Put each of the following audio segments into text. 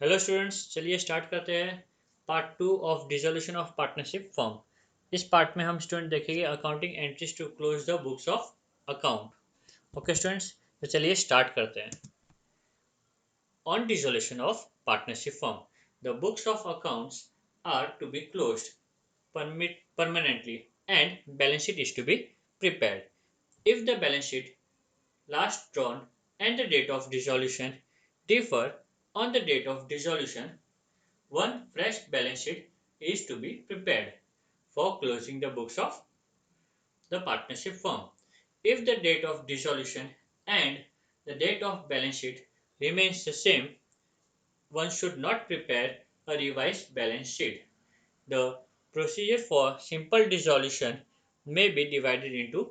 Hello students, चलिए start करते हैं part 2 of dissolution of partnership form. इस पार्ट में हम स्टूडेंट देखेंगे accounting entries to close the books of account. Okay students, तो चलिए स्टार्ट करते हैं। On dissolution of partnership form, the books of accounts are to be closed permanently and balance sheet is to be prepared. If the balance sheet last drawn and the date of dissolution differ on the date of dissolution, one fresh balance sheet is to be prepared for closing the books of the partnership firm. If the date of dissolution and the date of balance sheet remains the same, one should not prepare a revised balance sheet. The procedure for simple dissolution may be divided into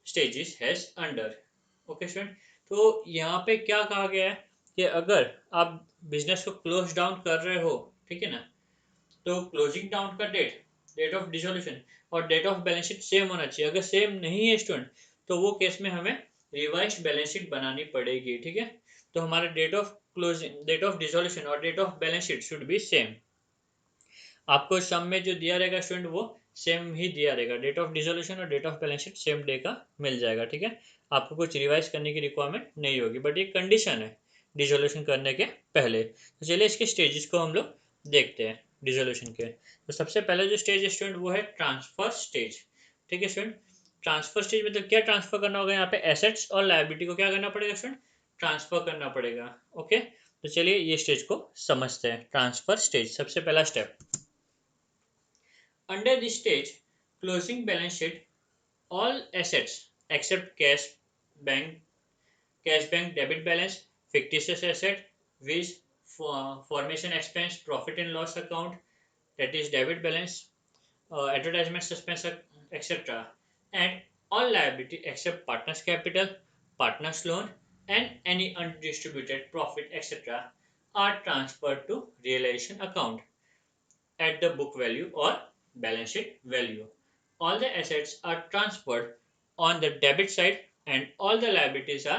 stages as under. Okay student, तो यहाँ पे क्या कहा गया है कि अगर आप बिजनेस को क्लोज डाउन कर रहे हो, ठीक है ना, तो क्लोजिंग डाउन का डेट ऑफ डिसोल्यूशन और date of balance sheet same होना चाहिए। अगर सेम नहीं है स्टूडेंट, तो वो केस में हमें रिवाइज्ड बैलेंस शीट बनानी पड़ेगी। ठीक है, तो हमारा डेट ऑफ डिसोल्यूशन और date of balance sheet should be same. आपको सम में जो दिया रहेगा स्टूडेंट वो सेम ही दिया रहेगा। डेट ऑफ डिसोल्यूशन और date of balance sheet same day का मिल जाएगा। ठीक है, आपको कुछ रिवाइज करने की रिक्वायरमेंट नहीं होगी, बट ये कंडीशन है डिसोल्यूशन करने के पहले। तो चलिए इसके स्टेजेस को हम लोग देखते हैं डिसोल्यूशन के। तो सबसे पहले जो स्टेज है स्टूडेंट वो है ट्रांसफर स्टेज। ठीक है स्टूडेंट, ट्रांसफर स्टेज मतलब क्या ट्रांसफर करना होगा? यहाँ पे एसेट्स और लायबिलिटी को क्या करना पड़ेगा स्टूडेंट? ट्रांसफर करना पड़ेगा। ओके, तो चलिए ये स्टेज को समझते हैं। ट्रांसफर स्टेज सबसे पहला step. Under this stage, closing balance sheet, all assets except bank, cash bank debit balance, fictitious asset, which formation expense, profit and loss account, that is debit balance, advertisement suspense, etc., and all liability except partners capital, partners loan, and any undistributed profit, etc., are transferred to realization account at the book value or balance sheet value. All the assets are transferred on the debit side and all the liabilities are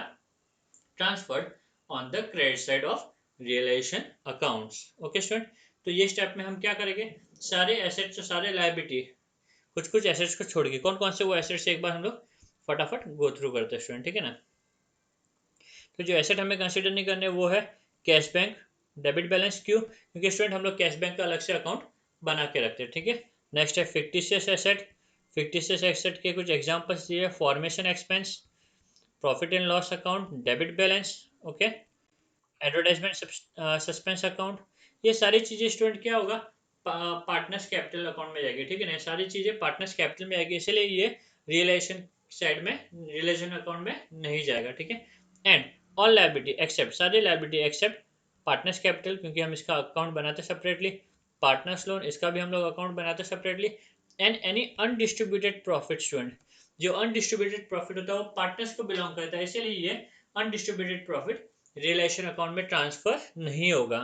transferred on the credit side of realization accounts. Okay student, तो ये step में हम क्या करेंगे? सारे assets और सारे liability, कुछ कुछ एसेट्स को छोड़ के कौन कौन से वो एसेट्स एक बार हम लोग फटाफट गो थ्रू करते हैं स्टूडेंट। ठीक है ना, तो जो एसेट हमें कंसिडर नहीं करने वो है कैश बैंक डेबिट बैलेंस। क्यों? क्योंकि स्टूडेंट हम लोग कैश बैंक का अलग से अकाउंट बना के रखते हैं। ठीक है, नेक्स्ट है फिक्टिशियस एसेट। फिक्टिशियस एसेट के कुछ एग्जांपल्स दिए, formation expense, profit and loss account, debit balance, okay, advertisement suspense account. ये सारी चीज़ें स्टूडेंट क्या होगा? पार्टनर्स कैपिटल अकाउंट में जाएगी। ठीक है ना, सारी चीज़ें पार्टनर्स कैपिटल में आएगी, इसलिए ये रियलाइजेशन साइड में, रियलाइजेशन अकाउंट में नहीं जाएगा। ठीक है, एंड ऑल लाइबिलिटी एक्सेप्ट, सारी लाइबिलिटी एक्सेप्ट पार्टनर्स कैपिटल, क्योंकि हम इसका अकाउंट बनाते सेपरेटली, पार्टनर्स लोन इसका भी हम लोग अकाउंट बनाते separately, and any undistributed profit student, जो अनडिस्ट्रीब्यूटेड प्रॉफिट होता है वो पार्टनर्स को बिलोंग करता है, इसीलिए ये अनडिस्ट्रीब्यूटेड प्रॉफिट रियलाइजेशन अकाउंट में ट्रांसफर नहीं होगा।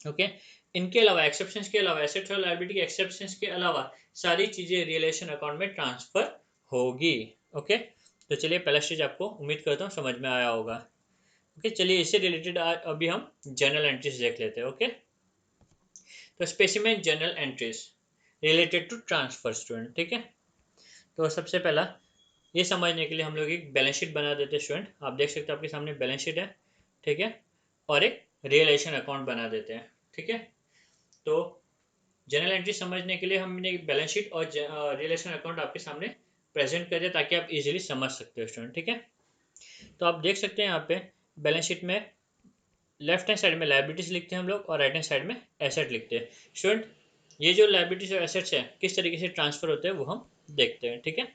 ओके, इनके अलावा एक्सेप्शंस के अलावा, एसेट्स और लायबिलिटी के एक्सेप्शंस के अलावा सारी चीजें रियलाइजेशन अकाउंट में ट्रांसफर होगी। ओके, तो चलिए पहला स्टेज आपको उम्मीद करता हूँ समझ में आया होगा। ओके, चलिए इससे रिलेटेड अभी हम जनरल एंट्रीज देख लेते हैं। ओके, तो specimen journal entries related to transfer student. ठीक है, तो सबसे पहला ये समझने के लिए हम लोग एक बैलेंस शीट बना देते हैं स्टूडेंट। आप देख सकते हैं आपके सामने बैलेंस शीट है। ठीक है, और एक रियलाइजेशन अकाउंट बना देते हैं। ठीक है, तो जनरल एंट्री समझने के लिए हमने बैलेंस शीट और रियलाइजेशन अकाउंट आपके सामने प्रेजेंट कर दिया ताकि आप इजीली समझ सकते हो स्टूडेंट। ठीक है, तो आप देख सकते हैं यहाँ पे बैलेंस शीट में लेफ्ट हैंड साइड में लाइबिलिटीज लिखते हैं हम लोग और राइट हैंड साइड में एसेट लिखते हैं स्टूडेंट। ये जो लाइबिलिटीज और एसेट्स है किस तरीके से ट्रांसफर होते हैं वो हम देखते हैं। ठीक है,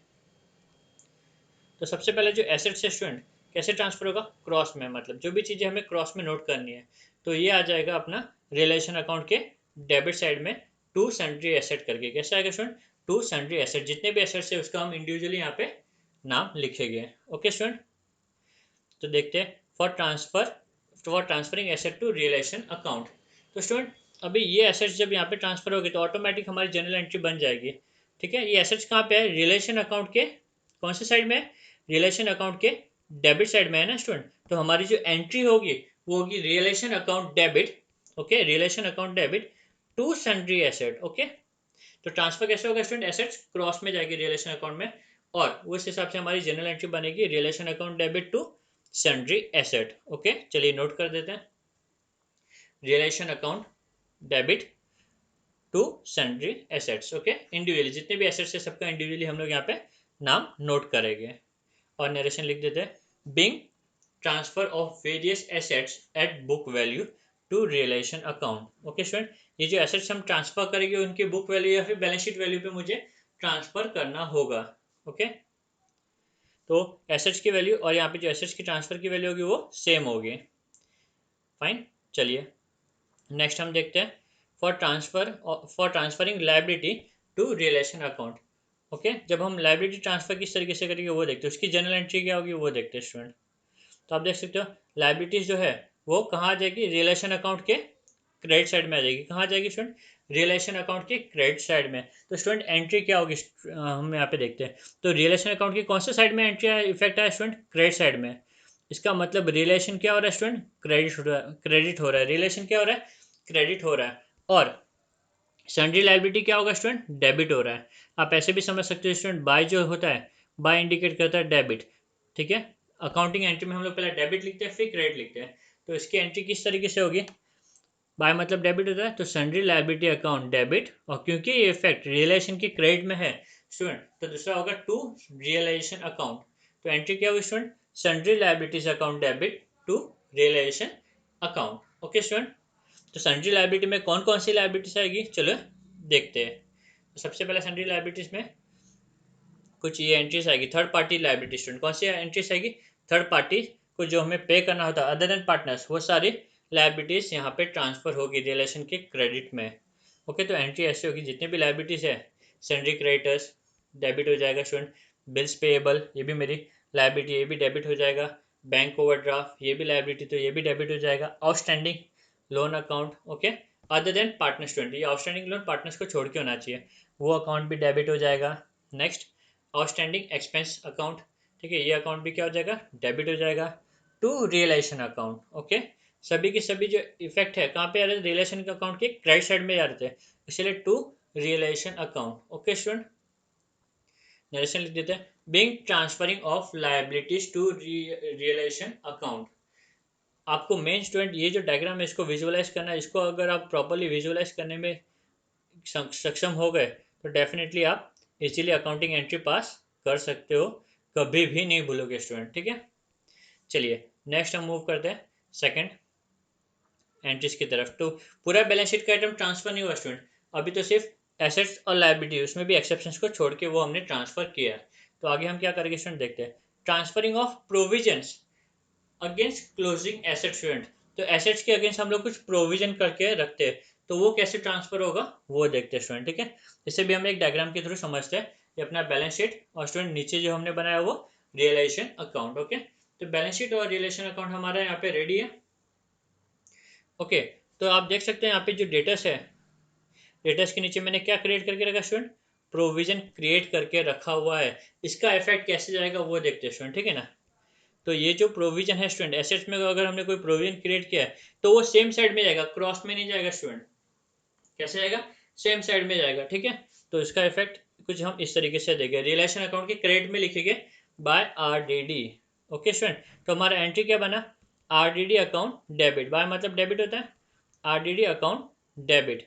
तो सबसे पहले जो एसेट्स है स्टूडेंट कैसे ट्रांसफर होगा? क्रॉस में, मतलब जो भी चीज़ें हमें क्रॉस में नोट करनी है, तो ये आ जाएगा अपना रियलाइजेशन अकाउंट के डेबिट साइड में टू सन्ड्री एसेट करके। कैसे आएगा स्टूडेंट? टू सन्ड्री एसेट, जितने भी एसेट्स है उसका हम इंडिविजुअली यहाँ पे नाम लिखेंगे। ओके स्टूडेंट, तो देखते हैं for transferring asset to realisation account. तो स्टूडेंट अभी ये एसेट्स जब यहाँ पे ट्रांसफर होगी तो ऑटोमेटिक हमारी जनरल एंट्री बन जाएगी। ठीक है, ये एसेट्स कहाँ पे है? रियलाइजेशन अकाउंट के कौन से साइड में है? रियलाइजेशन अकाउंट के डेबिट साइड में है ना स्टूडेंट। तो हमारी जो एंट्री होगी वो होगी realisation account debit. Okay, realisation account debit to sundry asset. Okay, तो ट्रांसफर कैसे होगा स्टूडेंट, एसेट्स क्रॉस में जाएगी रिलेशन अकाउंट में, और उस हिसाब से हमारी जनरल एंट्री बनेगी realisation account debit to sundry asset. Okay, चलिए नोट कर देते हैं, realisation account debit to sundry assets. Okay, individually जितने भी एसेट्स है सबका इंडिविजुअली हम लोग यहाँ पे नाम नोट करेंगे, और नरेशन लिख देते हैं, being transfer of various assets at book value to realisation account. Okay student, ये जो एसेट्स हम ट्रांसफर करेंगे उनकी बुक वैल्यू या फिर बैलेंस शीट वैल्यू पे मुझे ट्रांसफर करना होगा। ओके, तो एसेट्स की वैल्यू और यहाँ पे जो एसेट्स की ट्रांसफर की वैल्यू होगी वो सेम होगी। फाइन, चलिए नेक्स्ट हम देखते हैं, for transferring liability to realisation account. Okay, जब हम लाइबिलिटी ट्रांसफर किस तरीके से करेंगे वो देखते हैं, उसकी जनरल एंट्री क्या होगी वो देखते हैं स्टूडेंट। तो आप देख सकते हो लाइबिलिटीज जो है वो कहाँ आ जाएगी, रिलेशन अकाउंट के क्रेडिट साइड में आ जाएगी। कहाँ आ जाएगी स्टूडेंट, रिलेशन अकाउंट के क्रेडिट साइड में। तो स्टूडेंट एंट्री क्या होगी, हम यहाँ पे देखते हैं, तो रिलेशन अकाउंट की कौन से साइड में एंट्री इफेक्ट है स्टूडेंट, क्रेडिट साइड में। इसका मतलब रिलेशन क्या हो रहा है स्टूडेंट, क्रेडिट हो रहा है, रिलेशन क्या हो रहा है, क्रेडिट हो रहा है, और सन्ड्री लाइबिलिटी क्या होगा स्टूडेंट, डेबिट हो रहा है। आप ऐसे भी समझ सकते हो स्टूडेंट, बाय जो होता है, बाय इंडिकेट करता है डेबिट, ठीक है। अकाउंटिंग एंट्री में हम लोग पहले डेबिट लिखते हैं फिर क्रेडिट लिखते हैं, तो इसकी एंट्री किस तरीके से होगी, बाय मतलब डेबिट होता है, तो सन्ड्री लाइबिलिटी अकाउंट डेबिट, और क्योंकि ये इफेक्ट रिलेशन की क्रेडिट में है स्टूडेंट, तो दूसरा होगा टू रियलाइजेशन अकाउंट। तो एंट्री क्या होगी student, sundry liabilities account debit to realisation account. Okay student, तो सन्ड्री लाइबिलिटी में कौन कौन सी लाइबिलिटीज आएगी, चलो देखते हैं। तो सबसे पहले सन्ड्री लाइबिलिटीज में कुछ ये एंट्रीज आएगी, थर्ड पार्टी लाइबिलिटी स्टूडेंट, कौन सी एंट्रीज आएगी, थर्ड पार्टी को जो हमें पे करना होता है अदर देन पार्टनर्स, वो सारी लाइबिलिटीज यहाँ पे ट्रांसफर होगी रिलेशन के क्रेडिट में। ओके, तो एंट्री ऐसे होगी, जितने भी लाइबिलिटीज है, सन्ड्री क्रेडिटर्स डेबिट हो जाएगा स्टूडेंट, बिल्स पेएबल ये भी मेरी लाइबिलिटी, ये भी डेबिट हो जाएगा, बैंक ओवरड्राफ्ट ये भी लाइबिलिटी, तो ये भी डेबिट हो जाएगा, outstanding loan account, okay, other than partner student, ये आउटस्टैंडिंग लोन पार्टनर्स को छोड़ के होना चाहिए, वो अकाउंट भी डेबिट हो जाएगा। नेक्स्ट, आउटस्टैंडिंग एक्सपेंस अकाउंट, ठीक है, ये अकाउंट भी क्या हो जाएगा, डेबिट हो जाएगा, टू रियलाइजेशन अकाउंट। ओके, सभी के सभी जो इफेक्ट है कहाँ पे आ रहे हैं, रिलेशन के अकाउंट के क्रेडिट साइड में जा रहे थे, इसलिए to realisation account. Okay student, narration लिख देते हैं, being transferring of liabilities to realisation account. आपको मेन स्टूडेंट ये जो डायग्राम है इसको विजुअलाइज करना है, इसको अगर आप प्रॉपरली विजुअलाइज करने में सक्षम हो गए तो डेफिनेटली आप इजीली अकाउंटिंग एंट्री पास कर सकते हो, कभी भी नहीं भूलोगे स्टूडेंट, ठीक है। चलिए नेक्स्ट हम मूव करते हैं सेकंड एंट्रीज की तरफ। तो पूरा बैलेंस शीट का आइटम ट्रांसफर नहीं हुआ स्टूडेंट, अभी तो सिर्फ एसेट्स और लायबिलिटी, उसमें भी एक्सेप्शंस को छोड़ के वो हमने ट्रांसफर किया है। तो आगे हम क्या करेंगे स्टूडेंट, देखते हैं, transferring of provisions against closing asset student. तो एसेट्स के अगेंस्ट हम लोग कुछ प्रोविजन करके रखते हैं, तो वो कैसे ट्रांसफर होगा वो देखते हैं स्टूडेंट, ठीक है। इसे भी हम एक डायग्राम के थ्रू समझते हैं, ये अपना बैलेंस शीट और स्टूडेंट नीचे जो हमने बनाया वो रियलाइजेशन अकाउंट। ओके, तो बैलेंस शीट और रियलाइजेशन अकाउंट हमारा यहाँ पे रेडी है। ओके, तो आप देख सकते हैं यहाँ पे जो डेटस है, डेटस के नीचे मैंने क्या क्रिएट करके रखा स्टूडेंट, प्रोविजन क्रिएट करके रखा हुआ है, इसका इफेक्ट कैसे जाएगा वो देखते हैं स्टूडेंट, ठीक है ना। तो ये जो प्रोविजन है स्टूडेंट, एसेट्स में अगर हमने कोई प्रोविजन क्रिएट किया है तो वो सेम साइड में जाएगा, क्रॉस में नहीं जाएगा स्टूडेंट, कैसे जाएगा, सेम साइड में जाएगा, ठीक है। तो इसका इफेक्ट कुछ हम इस तरीके से देंगे, रिलेशन अकाउंट के क्रेडिट में लिखेंगे बाय आरडीडी। ओके स्टूडेंट, तो हमारा एंट्री क्या बना, आरडीडी अकाउंट डेबिट, बाय मतलब डेबिट होता है, आरडीडी अकाउंट डेबिट।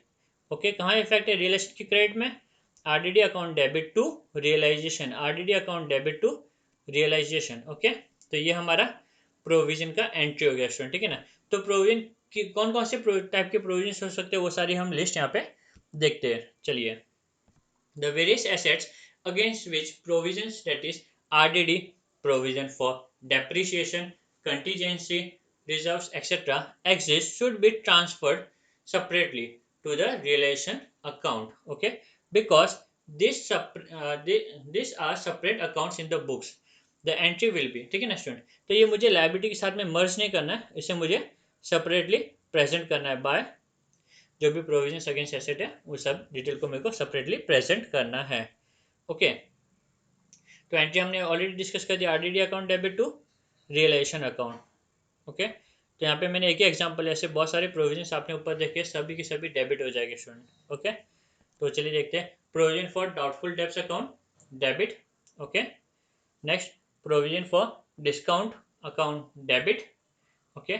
ओके, कहाँ इफेक्ट है, रिलेशन के क्रेडिट में, RDD account debit to realisation, RDD account debit to realisation. Okay, तो ये हमारा प्रोविजन का एंट्री हो गया स्टूडेंट, ठीक है ना। तो प्रोविजन की कौन कौन से टाइप के प्रोविजन हो सकते हैं वो सारी हम लिस्ट यहाँ पे देखते हैं। चलिए, the various assets against which provisions, that is RDD, provision for depreciation, contingency reserves etc exist should be transferred separately to the realization account, okay, because these are separate accounts in the books, the entry will be, ठीक है ना student. तो ये मुझे liability के साथ में मर्ज नहीं करना है, इसे मुझे सेपरेटली प्रेजेंट करना है, बाय जो भी प्रोविजंस अगेंस्ट एसेट है वो सब डिटेल को मेरे को सेपरेटली प्रेजेंट करना है। ओके, तो एंट्री हमने ऑलरेडी डिस्कस कर दिया, RDD account debit to realisation account. Okay, तो यहाँ पे मैंने एक ही एग्जांपल, ऐसे बहुत सारे प्रोविजंस आपने ऊपर देखे, सभी की सभी डेबिट हो जाएंगे स्टूडेंट। ओके, तो चलिए देखते हैं। Provision for doubtful debts account, debit. Okay, next provision for discount account, debit. Okay,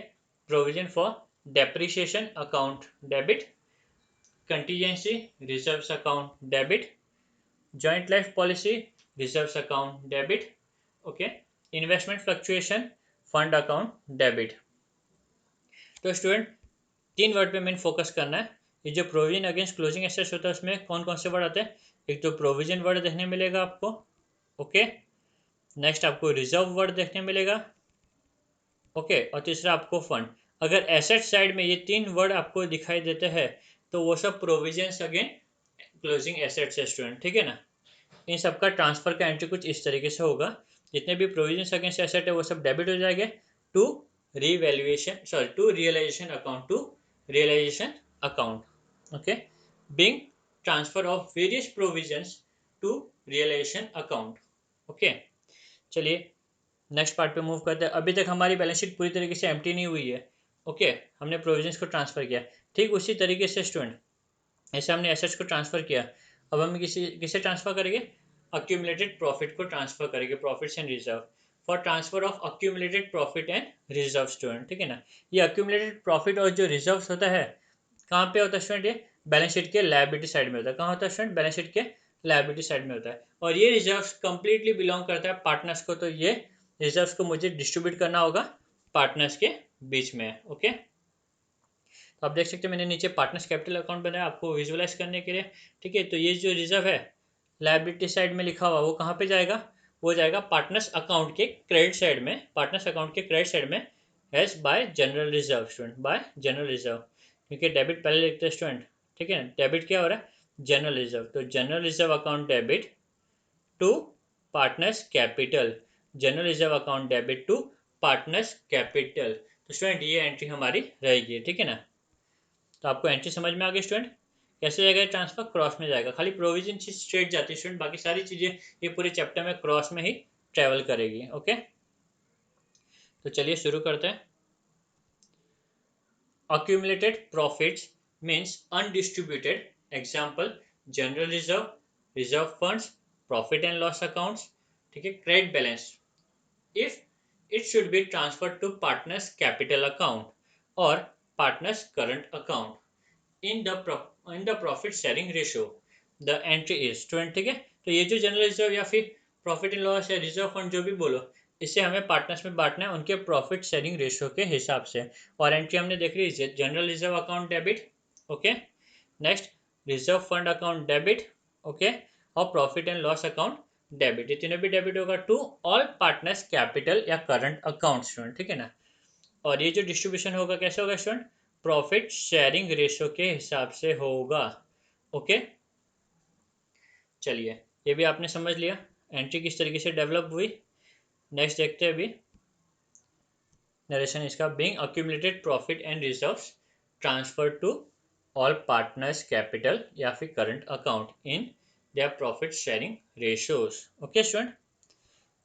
provision for depreciation account, debit. Contingency reserves account, debit. Joint life policy reserves account, debit. Okay, investment fluctuation fund account, debit. तो student तीन word पे main focus करना है। ये जो provision against closing assets होता है उसमें कौन कौन से वर्ड आते हैं? एक तो प्रोविजन वर्ड देखने मिलेगा आपको। ओके, नेक्स्ट आपको रिजर्व वर्ड देखने मिलेगा। ओके, और तीसरा आपको फंड। अगर एसेट साइड में ये तीन वर्ड आपको दिखाई देते हैं तो वो सब प्रोविजंस अगेन क्लोजिंग एसेट्स है स्टूडेंट, ठीक है ना। इन सबका ट्रांसफर का एंट्री कुछ इस तरीके से होगा। जितने भी प्रोविजंस अगेंस्ट एसेट है वो सब डेबिट हो जाएंगे to revaluation, sorry to realisation account, to realisation account. Okay, being transfer of various provisions to realisation account. Okay, चलिए नेक्स्ट पार्ट पे मूव करते हैं। अभी तक हमारी बैलेंस शीट पूरी तरीके से एम्प्टी नहीं हुई है। ओके, हमने प्रोविजंस को ट्रांसफर किया, ठीक उसी तरीके से स्टूडेंट ऐसे हमने एसेट्स को ट्रांसफर किया। अब हम किसे ट्रांसफर करेंगे? अक्यूमुलेटेड प्रॉफिट को ट्रांसफर करेंगे, profits and reserve. For transfer of accumulated profit and reserve student, ठीक है ना। ये अक्यूमुलेटेड प्रॉफिट और जो रिजर्व होता है कहाँ पे होता है स्टूडेंट? ये बैलेंस शीट के लायबिलिटी साइड में होता है। कहाँ होता है स्टूडेंट? बैलेंस शीट के लायबिलिटी साइड में होता है। और ये रिजर्व कंप्लीटली बिलोंग करता है पार्टनर्स को, तो ये रिजर्व को मुझे डिस्ट्रीब्यूट करना होगा पार्टनर्स के बीच में। ओके, तो आप देख सकते हैं मैंने नीचे पार्टनर्स कैपिटल अकाउंट बनाया आपको विजुअलाइज करने के लिए, ठीक है। तो ये जो रिजर्व है लायबिलिटी साइड में लिखा हुआ वो कहाँ पे जाएगा? वो जाएगा पार्टनर्स अकाउंट के क्रेडिट साइड में, पार्टनर्स अकाउंट के क्रेडिट साइड में as by general reserve student, by general reserve. क्योंकि डेबिट पहले लिखते हैं स्टूडेंट, ठीक है। डेबिट क्या हो रहा है? General reserve. तो general reserve account debit to partners capital, general reserve account debit to partners capital. तो स्टूडेंट ये एंट्री हमारी रहेगी, ठीक है ना। तो आपको एंट्री समझ में आ गई स्टूडेंट? कैसे जाएगा ट्रांसफर? क्रॉस में जाएगा। खाली प्रोविजन चीज स्ट्रेट जाती है स्टूडेंट, बाकी सारी चीजें ये पूरे चैप्टर में क्रॉस में ही ट्रेवल करेगी। ओके, तो चलिए शुरू करते हैं। Accumulated profits means undistributed. Example general reserve, reserve funds, profit and loss accounts, ठीक है। Credit balance if it should be transferred to partners capital account or partners current account in the profit sharing ratio, the entry is 20, ठीक है। तो ये जो general reserve या फिर profit and loss या रिजर्व फंड जो भी बोलो, इसे हमें पार्टनर्स में बांटना है उनके प्रॉफिट शेयरिंग रेशियो के हिसाब से। और एंट्री हमने देख ली general reserve account debit. Okay, next reserve fund account debit. Okay, और profit and loss account debit, ये तीनों भी डेबिट होगा टू ऑल पार्टनर्स कैपिटल या करंट अकाउंट स्टूडेंट, ठीक है ना। और ये जो डिस्ट्रीब्यूशन होगा कैसे होगा स्टूडेंट? प्रॉफिट शेयरिंग रेशियो के हिसाब से होगा। ओके, चलिए ये भी आपने समझ लिया एंट्री किस तरीके से डेवलप हुई। नेक्स्ट देखते हैं अभी नरेशन इसका। Being accumulated profit and reserves transfer to all partners capital या फिर current account in their profit sharing ratios. Okay student,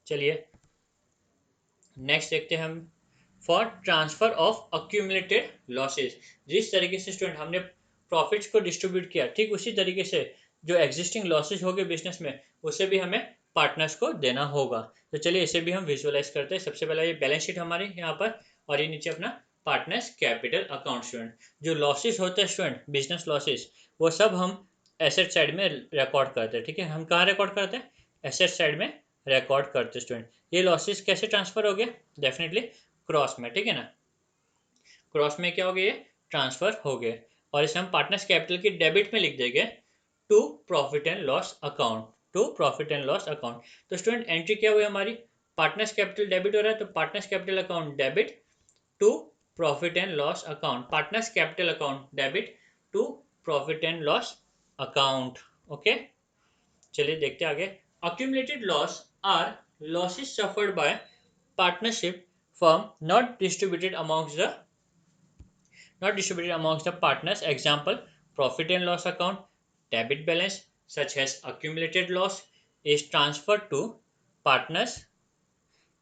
चलिए नेक्स्ट देखते हैं हम। For transfer of accumulated losses, जिस तरीके से स्टूडेंट हमने प्रॉफिट्स को डिस्ट्रीब्यूट किया, ठीक उसी तरीके से जो एग्जिस्टिंग लॉसेज हो गए बिजनेस में उसे भी हमें पार्टनर्स को देना होगा। तो चलिए इसे भी हम विजुअलाइज करते हैं। सबसे पहले ये बैलेंस शीट हमारी यहाँ पर, और ये नीचे अपना पार्टनर्स कैपिटल अकाउंट स्टूडेंट। जो लॉसेज होते हैं स्टूडेंट, बिजनेस लॉसेज, वो सब हम एसेट साइड में रिकॉर्ड करते हैं, ठीक है। हम कहाँ रिकॉर्ड करते हैं? एसेट साइड में रिकॉर्ड करते हैं स्टूडेंट। ये लॉसेज कैसे ट्रांसफर हो गया? डेफिनेटली क्रॉस में, ठीक है ना। क्रॉस में क्या हो गया? ये ट्रांसफर हो गए और इसे हम पार्टनर्स कैपिटल की डेबिट में लिख देंगे to profit and loss account, to profit and loss account. तो स्टूडेंट एंट्री क्या हुई हमारी? पार्टनर्स कैपिटल डेबिट हो रहा है तो partners capital account debit to profit and loss account, partners capital account debit to profit and loss account. Okay, चलिए देखते हैं आगे। Accumulated loss are losses suffered by partnership firm not distributed amongst the partners. Example, profit and loss account debit balance such as accumulated loss is transferred to partners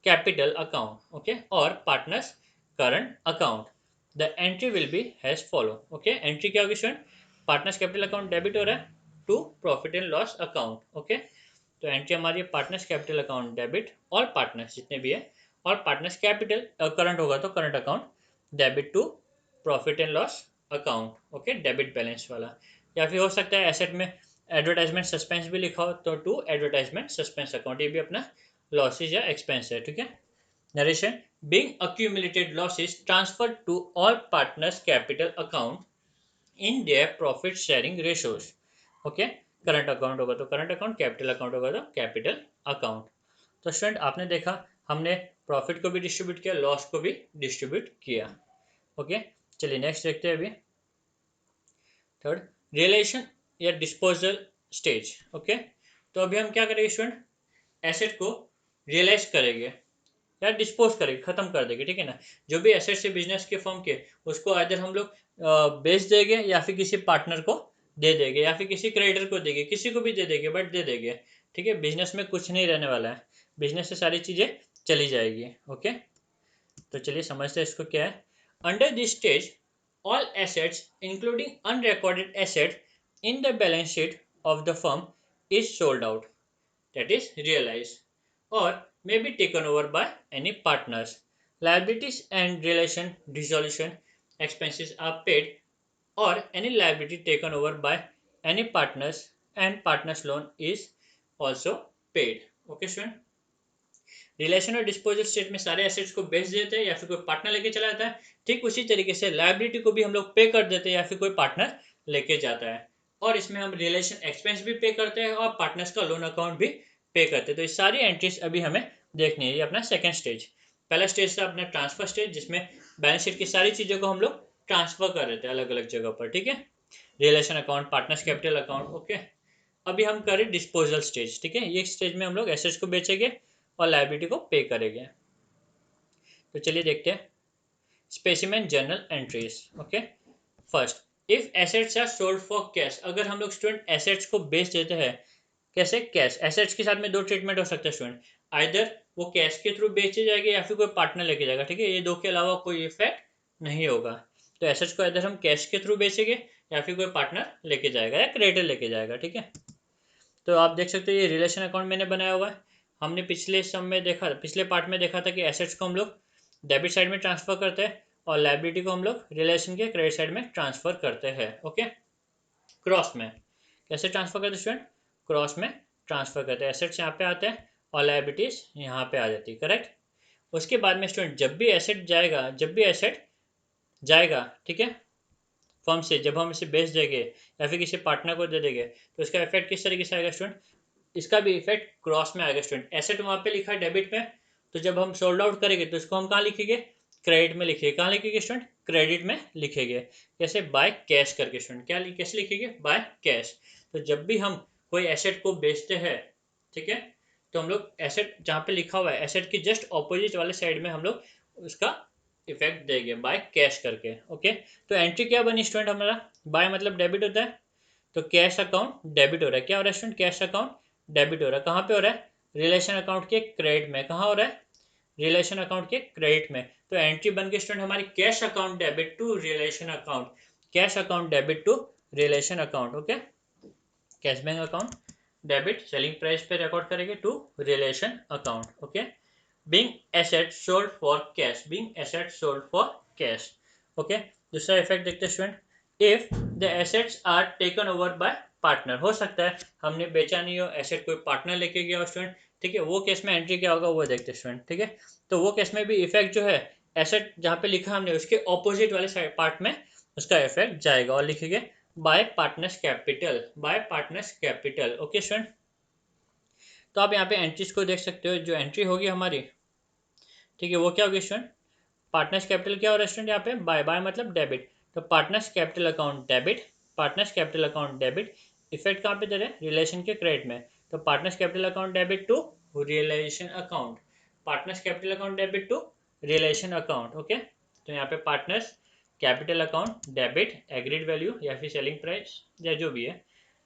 capital account, okay, or partners current account. The entry will be as follow. Okay, entry क्या होगी student? Partners capital account debit हो रहा है to profit and loss account. Okay, तो entry हमारी partners capital account debit, all partners जितने भी है, और पार्टनर्स कैपिटल करंट होगा तो current account debit to profit and loss account. Okay, debit balance वाला। या फिर हो सकता है एसेट में एडवर्टाइजमेंट सस्पेंस भी लिखा हो तो टू एडवर्टाइजमेंट सस्पेंस अकाउंट, ये भी अपना लॉसेज या एक्सपेंस है। ठीक है, narration being accumulated losses transferred to all partners capital account in their profit sharing ratios। Okay, current account होगा तो करंट अकाउंट, कैपिटल अकाउंट होगा तो कैपिटल अकाउंट। तो स्टूडेंट आपने देखा हमने प्रॉफिट को भी डिस्ट्रीब्यूट किया, लॉस को भी डिस्ट्रीब्यूट किया। ओके, चलिए नेक्स्ट देखते हैं अभी थर्ड, रियलाइजेशन या डिस्पोजल स्टेज। ओके, तो अभी हम क्या करेंगे स्टूडेंट? एसेट को रियलाइज करेंगे या डिस्पोज करेंगे, खत्म कर देंगे। ठीक है ना, जो भी एसेट से बिजनेस के फर्म के, उसको आइदर हम लोग बेच देंगे या फिर किसी पार्टनर को दे देंगे या फिर किसी क्रेडिटर को देंगे, किसी को भी दे देंगे, बट दे देंगे। ठीक है, बिजनेस में कुछ नहीं रहने वाला है, बिजनेस से सारी चीजें चली जाएगी। ओके, तो चलिए समझते हैं इसको क्या है। Under this stage all assets including unrecorded asset in the balance sheet of the firm is sold out, that is realized, or may be taken over by any partners. Liabilities and relation dissolution expenses are paid, or any liability taken over by any partners and partners loan is also paid। Okay student, relation और disposal state में सारे assets को बेच देते हैं या फिर कोई पार्टनर लेके चला जाता है। ठीक उसी तरीके से लाइबिलिटी को भी हम लोग पे कर देते हैं या फिर कोई पार्टनर लेके जाता है, और इसमें हम रिलेशन एक्सपेंस भी पे करते हैं और पार्टनर्स का लोन अकाउंट भी पे करते हैं। तो ये सारी एंट्रीज अभी हमें देखनी है। ये अपना सेकेंड स्टेज। पहला स्टेज था अपना ट्रांसफर स्टेज, जिसमें बैलेंस शीट की सारी चीज़ों को हम लोग ट्रांसफर कर रहे थे अलग अलग जगह पर। ठीक है, relation account, partners capital account. Okay, अभी हम करें डिस्पोजल स्टेज। ठीक है, ये स्टेज में हम लोग एसेट्स को बेचेंगे और लाइबिलिटी को पे करेंगे। तो चलिए देखते हैं specimen journal entries. Okay, first, if assets are sold for cash, अगर हम लोग स्टूडेंट एसेट्स को बेच देते हैं, कैसे? कैश। एसेट्स के साथ में दो ट्रीटमेंट हो सकता है स्टूडेंट, आइदर वो कैश के थ्रू बेचे जाएंगे या फिर कोई पार्टनर लेके जाएगा। ठीक है, ये दो के अलावा कोई इफेक्ट नहीं होगा। तो एसेट्स को आइदर हम कैश के थ्रू बेचेंगे या फिर कोई पार्टनर लेके जाएगा या क्रेडिटर लेके जाएगा। ठीक है, तो आप देख सकते हो ये रिलेशन अकाउंट मैंने बनाया हुआ है। हमने पिछले सम में देखा, पिछले पार्ट में देखा था कि एसेट्स को हम लोग डेबिट साइड में ट्रांसफर करते हैं और लाइबिलिटी को हम लोग रिलेशन के क्रेडिट साइड में ट्रांसफर करते हैं। ओके, क्रॉस में कैसे ट्रांसफर करते हैं स्टूडेंट? क्रॉस में ट्रांसफर करते हैं, एसेट्स यहाँ पे आते हैं और लाइबिलिटीज यहाँ पे आ जाती है। करेक्ट। उसके बाद में स्टूडेंट जब भी एसेट जाएगा, जब भी एसेट जाएगा, ठीक है, फर्म से जब हम इसे बेच देंगे या फिर किसी पार्टनर को दे देंगे, तो इसका इफेक्ट किस तरीके से आएगा स्टूडेंट? इसका भी इफेक्ट क्रॉस में आएगा स्टूडेंट। एसेट वहाँ पे लिखा है डेबिट में, तो जब हम सोल्ड आउट करेंगे तो इसको हम कहाँ लिखेंगे? क्रेडिट में लिखेंगे। कहाँ लिखेंगे स्टूडेंट? क्रेडिट में लिखेंगे। कैसे? बाय कैश करके स्टूडेंट। क्या कैसे लिखेंगे? By cash. तो जब भी हम कोई एसेट को बेचते हैं, ठीक है, तो हम लोग एसेट जहाँ पे लिखा हुआ है एसेट की जस्ट ऑपोजिट वाले साइड में हम लोग उसका इफेक्ट देंगे बाय कैश करके। ओके, तो एंट्री क्या बनी स्टूडेंट हमारा? बाय मतलब डेबिट होता है, तो कैश अकाउंट डेबिट हो रहा है। क्या हो रहा है स्टूडेंट? कैश अकाउंट डेबिट हो रहा है। कहाँ पे हो रहा है? रिलेशन अकाउंट के क्रेडिट में। कहाँ हो रहा है? रिलेशन अकाउंट के क्रेडिट में। तो एंट्री बन गई स्टूडेंट हमारी cash account debit to realisation account, cash account debit to realisation account. Okay, cash bank account debit selling price पे रिकॉर्ड करेंगे to realisation account. Okay, being asset sold for cash, being asset sold for cash. Okay, दूसरा effect देखते हैं student, if the assets are taken over by partner. हो सकता है हमने बेचा नहीं हो, एसेट कोई पार्टनर लेके गया हो स्टूडेंट। ठीक है, वो केस में एंट्री क्या होगा वो देखते हैं स्टूडेंट। ठीक है, तो वो केस में भी इफेक्ट जो है एसेट जहाँ पे लिखा हमने उसके ऑपोजिट वाले साइड पार्ट में उसका इफेक्ट जाएगा और लिखेंगे bye partners capital, bye partners capital. Okay student, तो आप यहाँ पे एंट्रीज को देख सकते हो। जो एंट्री होगी हमारी, ठीक है, वो क्या होगी स्टूडेंट? पार्टनर्स कैपिटल क्या हो रहा है स्टूडेंट यहाँ पे? बाय, बाय मतलब डेबिट, तो partners capital account debit, partners capital account debit. Effect कहाँ पे दे रहे हैं? रिलेशन के क्रेडिट में, तो partners capital account debit to realisation account, partners capital account debit to realisation account. Okay, तो यहाँ पे partners capital account debit agreed value या फिर सेलिंग प्राइस या जो भी है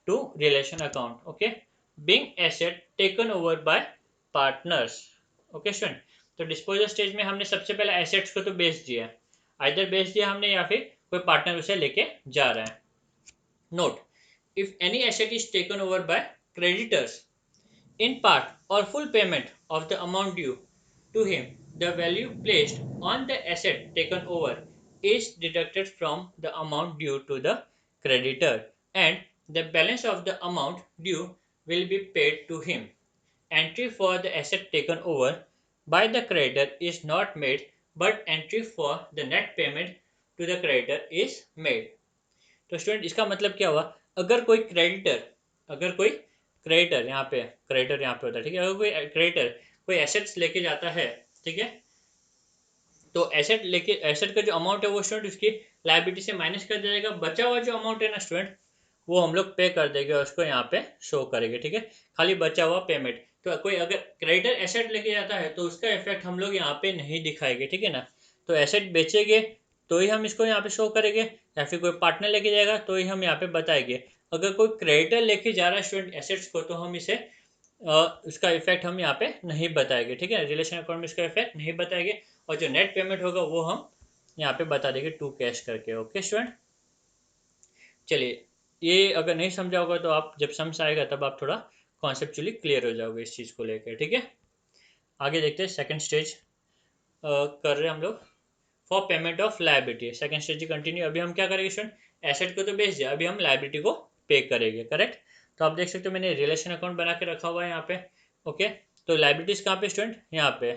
to realisation account. Okay, being asset taken over by partners. Okay student, तो डिस्पोजल स्टेज में हमने सबसे पहले एसेट्स को तो बेच दिया, आइदर बेच दिया हमने या फिर कोई पार्टनर उसे लेके जा रहा है। Note, if any asset is taken over by creditors in part or full payment of the amount due to him, the value placed on the asset taken over is deducted from the amount due to the creditor, and the balance of the amount due will be paid to him. Entry for the asset taken over by the creditor is not made, but entry for the net payment to the creditor is made. तो student इसका मतलब क्या हुआ, अगर कोई creditor यहाँ पे creditor यहाँ पे होता है, ठीक है, अगर कोई क्रेडिटर कोई एसेट्स लेके जाता है, ठीक है, तो एसेट का जो अमाउंट है वो स्टूडेंट उसकी लायबिलिटी से माइनस कर दिया जाएगा, बचा हुआ जो अमाउंट है ना स्टूडेंट वो हम लोग पे कर देंगे और उसको यहाँ पे शो करेंगे, ठीक है, खाली बचा हुआ पेमेंट। तो कोई अगर क्रेडिटर एसेट लेके जाता है तो उसका इफेक्ट हम लोग यहाँ पे नहीं दिखाएंगे, ठीक है ना, तो एसेट बेचेंगे तो ही हम इसको यहाँ पे शो करेंगे, या फिर कोई पार्टनर लेके जाएगा तो ही हम यहाँ पे बताएंगे। अगर कोई क्रेडिटर लेके जा रहा है स्टूडेंट एसेट्स को तो हम इसे उसका इफेक्ट हम यहाँ पे नहीं बताएंगे, ठीक है, रिलेशन अकाउंट में इसका इफेक्ट नहीं बताएंगे, और जो नेट पेमेंट होगा वो हम यहाँ पे बता देंगे टू कैश करके। ओके स्टूडेंट, चलिए, ये अगर नहीं समझा होगा तो आप जब समझ आएगा तब आप थोड़ा कॉन्सेप्चुअली क्लियर हो जाओगे इस चीज़ को लेकर, ठीक है। आगे देखते हैं सेकंड स्टेज कर रहे हैं हम लोग for payment of liability. Second stage continue, अभी हम क्या करेंगे स्टूडेंट, एसेट को तो बेच दिया, अभी हम लायबिलिटी को पे करेंगे, करेक्ट। तो आप देख सकते हो मैंने रिलेशन अकाउंट बना के रखा हुआ है यहाँ पे। ओके, तो लायबिलिटीज कहाँ पे स्टूडेंट, यहाँ पे।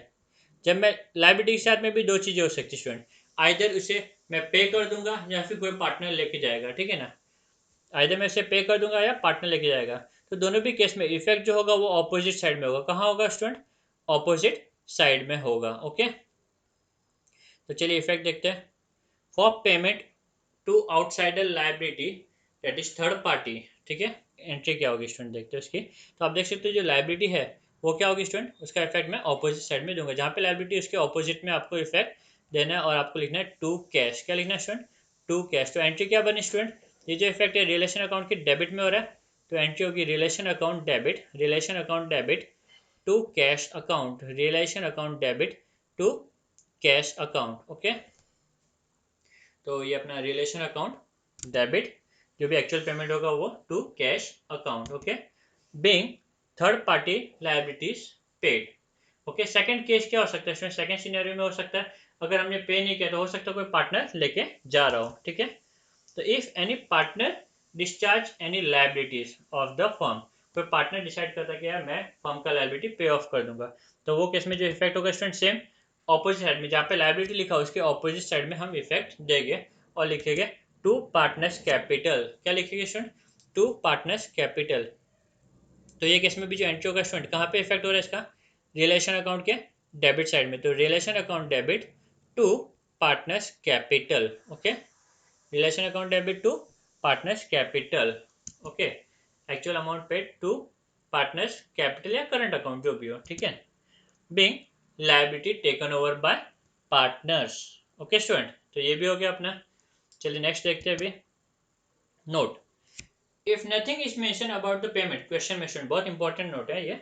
जब मैं लायबिलिटी के साथ में भी दो चीज़ें हो सकती है स्टूडेंट, आइदर उसे मैं पे कर दूंगा या फिर कोई पार्टनर लेके जाएगा, ठीक है ना, आइदर मैं इसे पे कर दूंगा या पार्टनर लेके जाएगा। तो दोनों भी केस में इफेक्ट जो होगा वो ऑपोजिट साइड में होगा। कहाँ होगा स्टूडेंट, ऑपोजिट साइड में होगा। ओके, तो चलिए इफेक्ट देखते हैं। For payment to outsider liability that is third party, ठीक है, एंट्री क्या होगी स्टूडेंट देखते हैं उसकी। तो आप देख सकते हो जो लाइबिलिटी है वो क्या होगी स्टूडेंट, उसका इफेक्ट मैं ऑपोजिट साइड में दूंगा, जहाँ पे लाइबिलिटी उसके ऑपोजिट में आपको इफेक्ट देना है, और आपको लिखना है टू कैश। क्या लिखना है स्टूडेंट, टू कैश। तो एंट्री क्या बनी स्टूडेंट, ये जो इफेक्ट है रिलेशन अकाउंट की डेबिट में हो रहा है, तो एंट्री होगी realisation account debit, realisation account debit to cash account, realisation account debit to cash account. Okay, तो ये अपना रिलेशन अकाउंट डेबिट, जो भी एक्चुअल पेमेंट होगा वो to cash account. Okay, being third party liabilities paid. Okay, second case क्या हो सकता है, सेकंड सिनेरियो में हो सकता है अगर हमने पे नहीं किया तो हो सकता है कोई पार्टनर लेके जा रहा हो, ठीक है। तो if any partner discharge any liabilities of the firm, कोई पार्टनर डिसाइड करता है कि यार मैं फर्म का लायबिलिटी पे ऑफ कर दूंगा, तो वो केस में जो इफेक्ट होगा स्टूडेंट सेम ऑपोजिट साइड में, जहाँ पे लायबिलिटी लिखा हो उसके ऑपोजिट साइड में हम इफेक्ट देंगे और लिखेंगे टू पार्टनर्स कैपिटल। क्या लिखेंगे स्टूडेंट, टू पार्टनर्स कैपिटल। तो ये केस में भी जो एंट्री होगा स्टूडेंट कहाँ पे इफेक्ट हो रहा है इसका, रिलेशन अकाउंट के डेबिट साइड में, तो relation account debit to partners capital. Okay, realisation account debit to partners capital. Okay, actual amount paid to partners capital या करंट अकाउंट जो भी हो, ठीक है, being liability taken over by partners. Okay student, तो ये भी हो गया अपना। चलिए नेक्स्ट देखते हैं अभी। Note, if nothing is mention about the payment, question में स्टूडेंट बहुत इंपॉर्टेंट नोट है ये।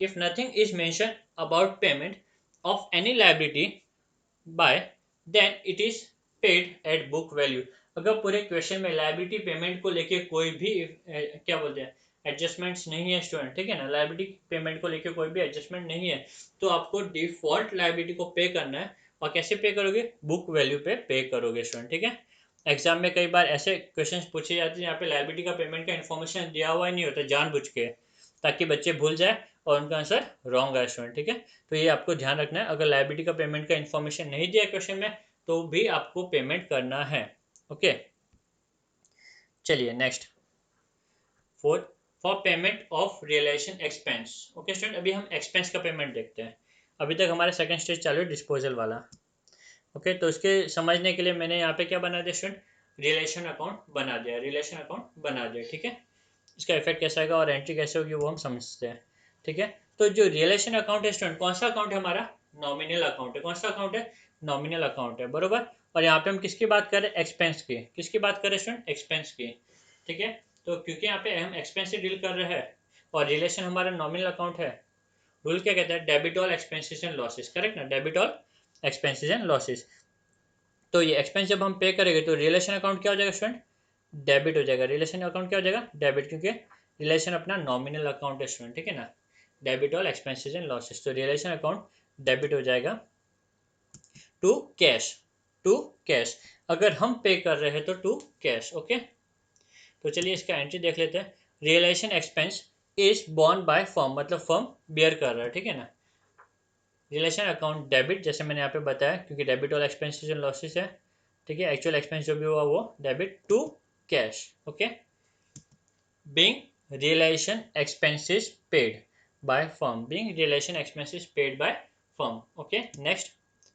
If nothing is mention about payment of any liability by then it is paid at book value. अगर पूरे क्वेश्चन में लायबिलिटी पेमेंट को लेके कोई भी क्या बोलते हैं एडजस्टमेंट्स नहीं है स्टूडेंट, ठीक है ना, लायबिलिटी पेमेंट को लेके कोई भी एडजस्टमेंट नहीं है, तो आपको डिफॉल्ट लायबिलिटी को पे करना है। और कैसे पे करोगे, बुक वैल्यू पे करोगे स्टूडेंट, ठीक है। एग्जाम में कई बार ऐसे क्वेश्चंस पूछे जाते हैं यहाँ पे लायबिलिटी का पेमेंट का इन्फॉर्मेशन दिया हुआ ही नहीं होता जानबूझ के, ताकि बच्चे भूल जाए और उनका आंसर रॉन्ग है स्टूडेंट, ठीक है। तो ये आपको ध्यान रखना है, अगर लायबिलिटी का पेमेंट का इन्फॉर्मेशन नहीं दिया क्वेश्चन में तो भी आपको पेमेंट करना है। ओके, चलिए next, fourth, for payment of realisation expense. Okay student, अभी हम एक्सपेंस का पेमेंट देखते हैं। अभी तक हमारा सेकंड स्टेज चालू है डिस्पोजल वाला। ओके, तो इसके समझने के लिए मैंने यहाँ पे क्या बना दिया स्टूडेंट, रिलेशन अकाउंट बना दिया, रिलेशन अकाउंट बना दिया, ठीक है। इसका इफेक्ट कैसा आएगा और एंट्री कैसे होगी वो हम समझते हैं, ठीक है। तो जो रिलेशन अकाउंट है स्टूडेंट, कौन सा अकाउंट है हमारा, नॉमिनल अकाउंट है। कौन सा अकाउंट है, नॉमिनल अकाउंट है, बरोबर। और यहाँ पे हम किसकी बात कर रहे हैं, एक्सपेंस की। किसकी बात कर रहे हैं स्टूडेंट, एक्सपेंस की, ठीक है। तो क्योंकि यहाँ पे हम एक्सपेंस से डील कर रहे हैं और रिलेशन हमारा नॉमिनल अकाउंट है, रूल क्या कहता है, debit all expenses and losses, correct ना, debit all expenses and losses. तो ये एक्सपेंस जब हम पे करेंगे तो रिलेशन अकाउंट क्या हो जाएगा स्टूडेंट, डेबिट हो जाएगा। रिलेशन अकाउंट क्या हो जाएगा, डेबिट, क्योंकि रिलेशन अपना नॉमिनल अकाउंट है स्टूडेंट, ठीक है ना, debit all expenses and losses. तो रिलेशन अकाउंट डेबिट हो जाएगा टू कैश, टू कैश, अगर हम पे कर रहे हैं तो टू कैश, ओके। तो चलिए इसका एंट्री देख लेते हैं। Realisation expense is borne by firm, मतलब फर्म बियर कर रहा है, ठीक है ना। रिलेशन अकाउंट डेबिट, जैसे मैंने यहाँ पे बताया, क्योंकि डेबिट और एक्सपेंसेस एंड लॉसेस है, ठीक है, एक्चुअल एक्सपेंस जो भी हुआ वो debit to cash, okay. Being realisation expenses paid by firm, being realisation expenses paid by firm, okay. Next,